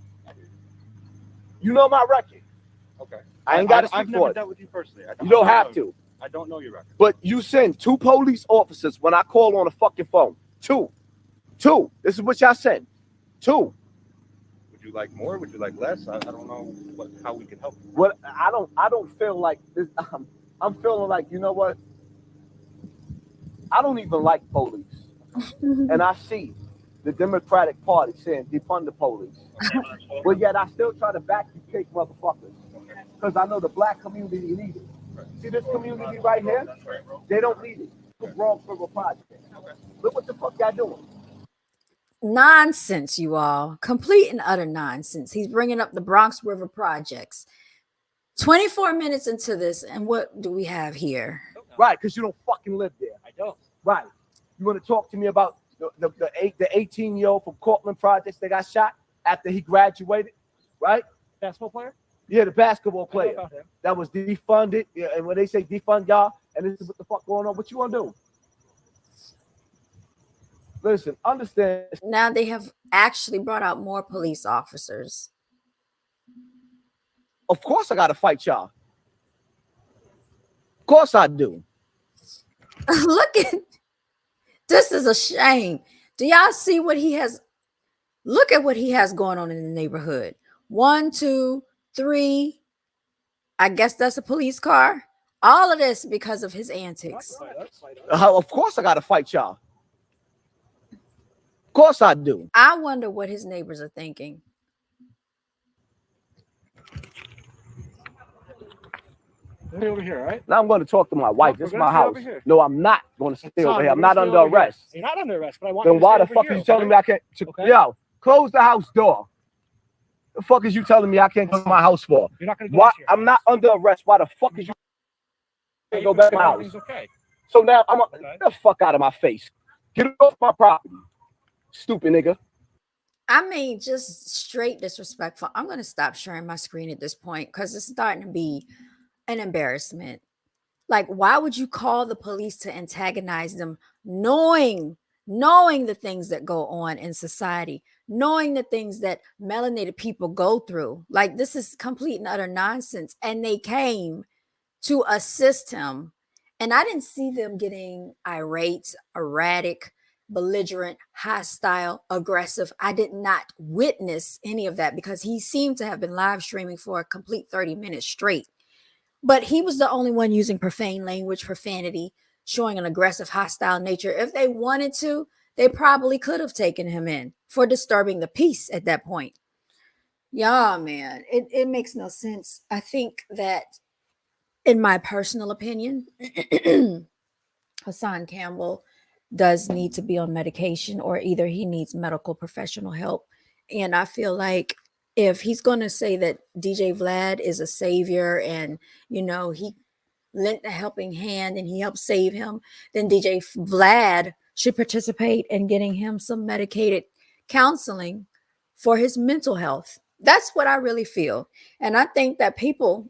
You know my record. Okay. I ain't got to speak I've for never it. dealt with you personally. You don't have to. I don't know your record. But you send 2 police officers when I call on a fucking phone. 2. This is what y'all send. 2. Would you like more? Would you like less? I don't know how we can help you. What I don't feel like this. I'm feeling like, you know what? I don't even like police. And I see the Democratic Party saying defund the police. But yet I still try to back you kick motherfuckers. Because I know the black community need it. See this community right here? They don't need it. The Bronx River Project. Look what the fuck y'all doing. Nonsense, you all. Complete and utter nonsense. He's bringing up the Bronx River projects. 24 minutes into this, and what do we have here? Right, because you don't fucking live there. I don't. Right. You want to talk to me about the 18-year-old from Cortland Projects that got shot after he graduated, right? Basketball player? Yeah, the basketball player that was defunded. Yeah, and when they say defund y'all, and this is what the fuck going on, what you want to do? Listen, understand. Now they have actually brought out more police officers. Of course I got to fight y'all. Of course I do. Look at this. Is a shame. Do y'all see what he has? Look at what he has going on in the neighborhood. 1, 2, 3. I guess that's a police car. All of this because of his antics. Of course I gotta fight y'all. Of course I do. I wonder what his neighbors are thinking. Stay over here, right? Now I'm going to talk to my wife. This is my house. No, I'm not going to stay Son, over here. you're I'm gonna not stay under over here. arrest. You're not under arrest, but I want Then you to why stay the over fuck here, are you telling okay? me I can't? Okay. Yo, close the house door. The fuck is you telling me I can't go to my house for? You're not gonna go Why? into your I'm not under arrest. Why the fuck is you house. go back to my house? Everything's okay. So now I'm Okay. get the fuck out of my face. Get off my property, stupid nigga. I mean, just straight disrespectful. I'm going to stop sharing my screen at this point because it's starting to be an embarrassment. Like, why would you call the police to antagonize them, knowing the things that go on in society, knowing the things that melanated people go through? Like, this is complete and utter nonsense. And they came to assist him. And I didn't see them getting irate, erratic, belligerent, hostile, aggressive. I did not witness any of that because he seemed to have been live streaming for a complete 30 minutes straight. But he was the only one using profane language, profanity, showing an aggressive, hostile nature. If they wanted to, they probably could have taken him in for disturbing the peace at that point. Yeah, man, it makes no sense. I think that, in my personal opinion, Hassan Campbell does need to be on medication, or either he needs medical professional help. And I feel like if he's going to say that DJ Vlad is a savior and, he lent a helping hand and he helped save him, then DJ Vlad should participate in getting him some medicated counseling for his mental health. That's what I really feel. And I think that people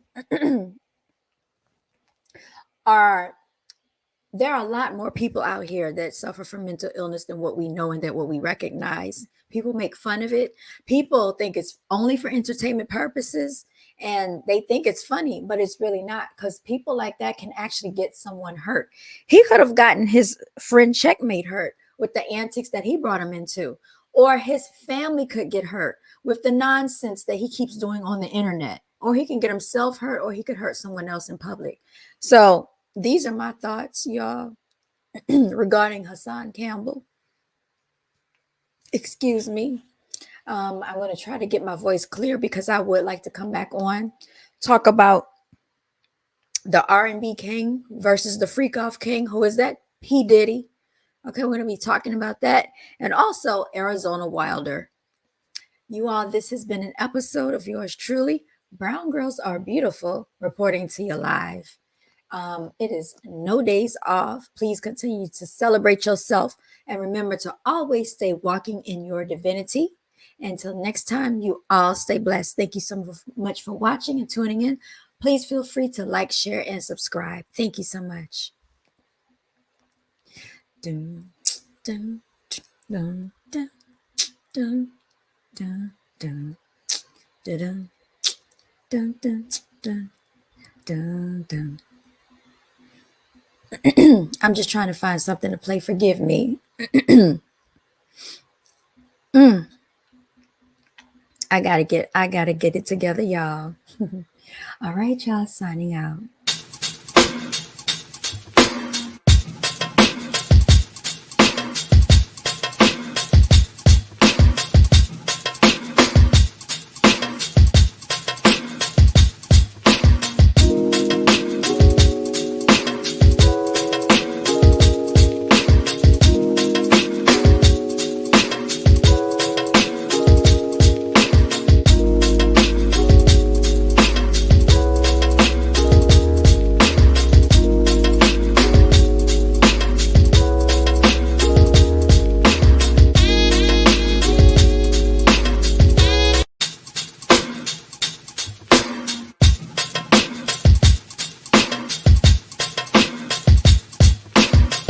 there are a lot more people out here that suffer from mental illness than what we know and that what we recognize. People make fun of it. People think it's only for entertainment purposes and they think it's funny, but it's really not, because people like that can actually get someone hurt. He could have gotten his friend Checkmate hurt with the antics that he brought him into, or his family could get hurt with the nonsense that he keeps doing on the internet, or he can get himself hurt, or he could hurt someone else in public. So these are my thoughts, y'all, regarding Hassan Campbell. Excuse me. I'm going to try to get my voice clear because I would like to come back on, talk about the R&B king versus the freak off king. Who is that? P. Diddy. Okay, we're going to be talking about that. And also Arizona Wilder. You all, this has been an episode of yours truly, Brown Girls Are Beautiful, reporting to you live. It is no days off. Please continue to celebrate yourself and remember to always stay walking in your divinity. Until next time, you all stay blessed. Thank you so much for watching and tuning in. Please feel free to like, share, and subscribe. Thank you so much. Dun, dun, dun, dun, dun, dun, dun, dun, dun, dun, dun, dun, dun. I'm just trying to find something to play. Forgive me. I gotta get it together, y'all. All right, y'all, signing out.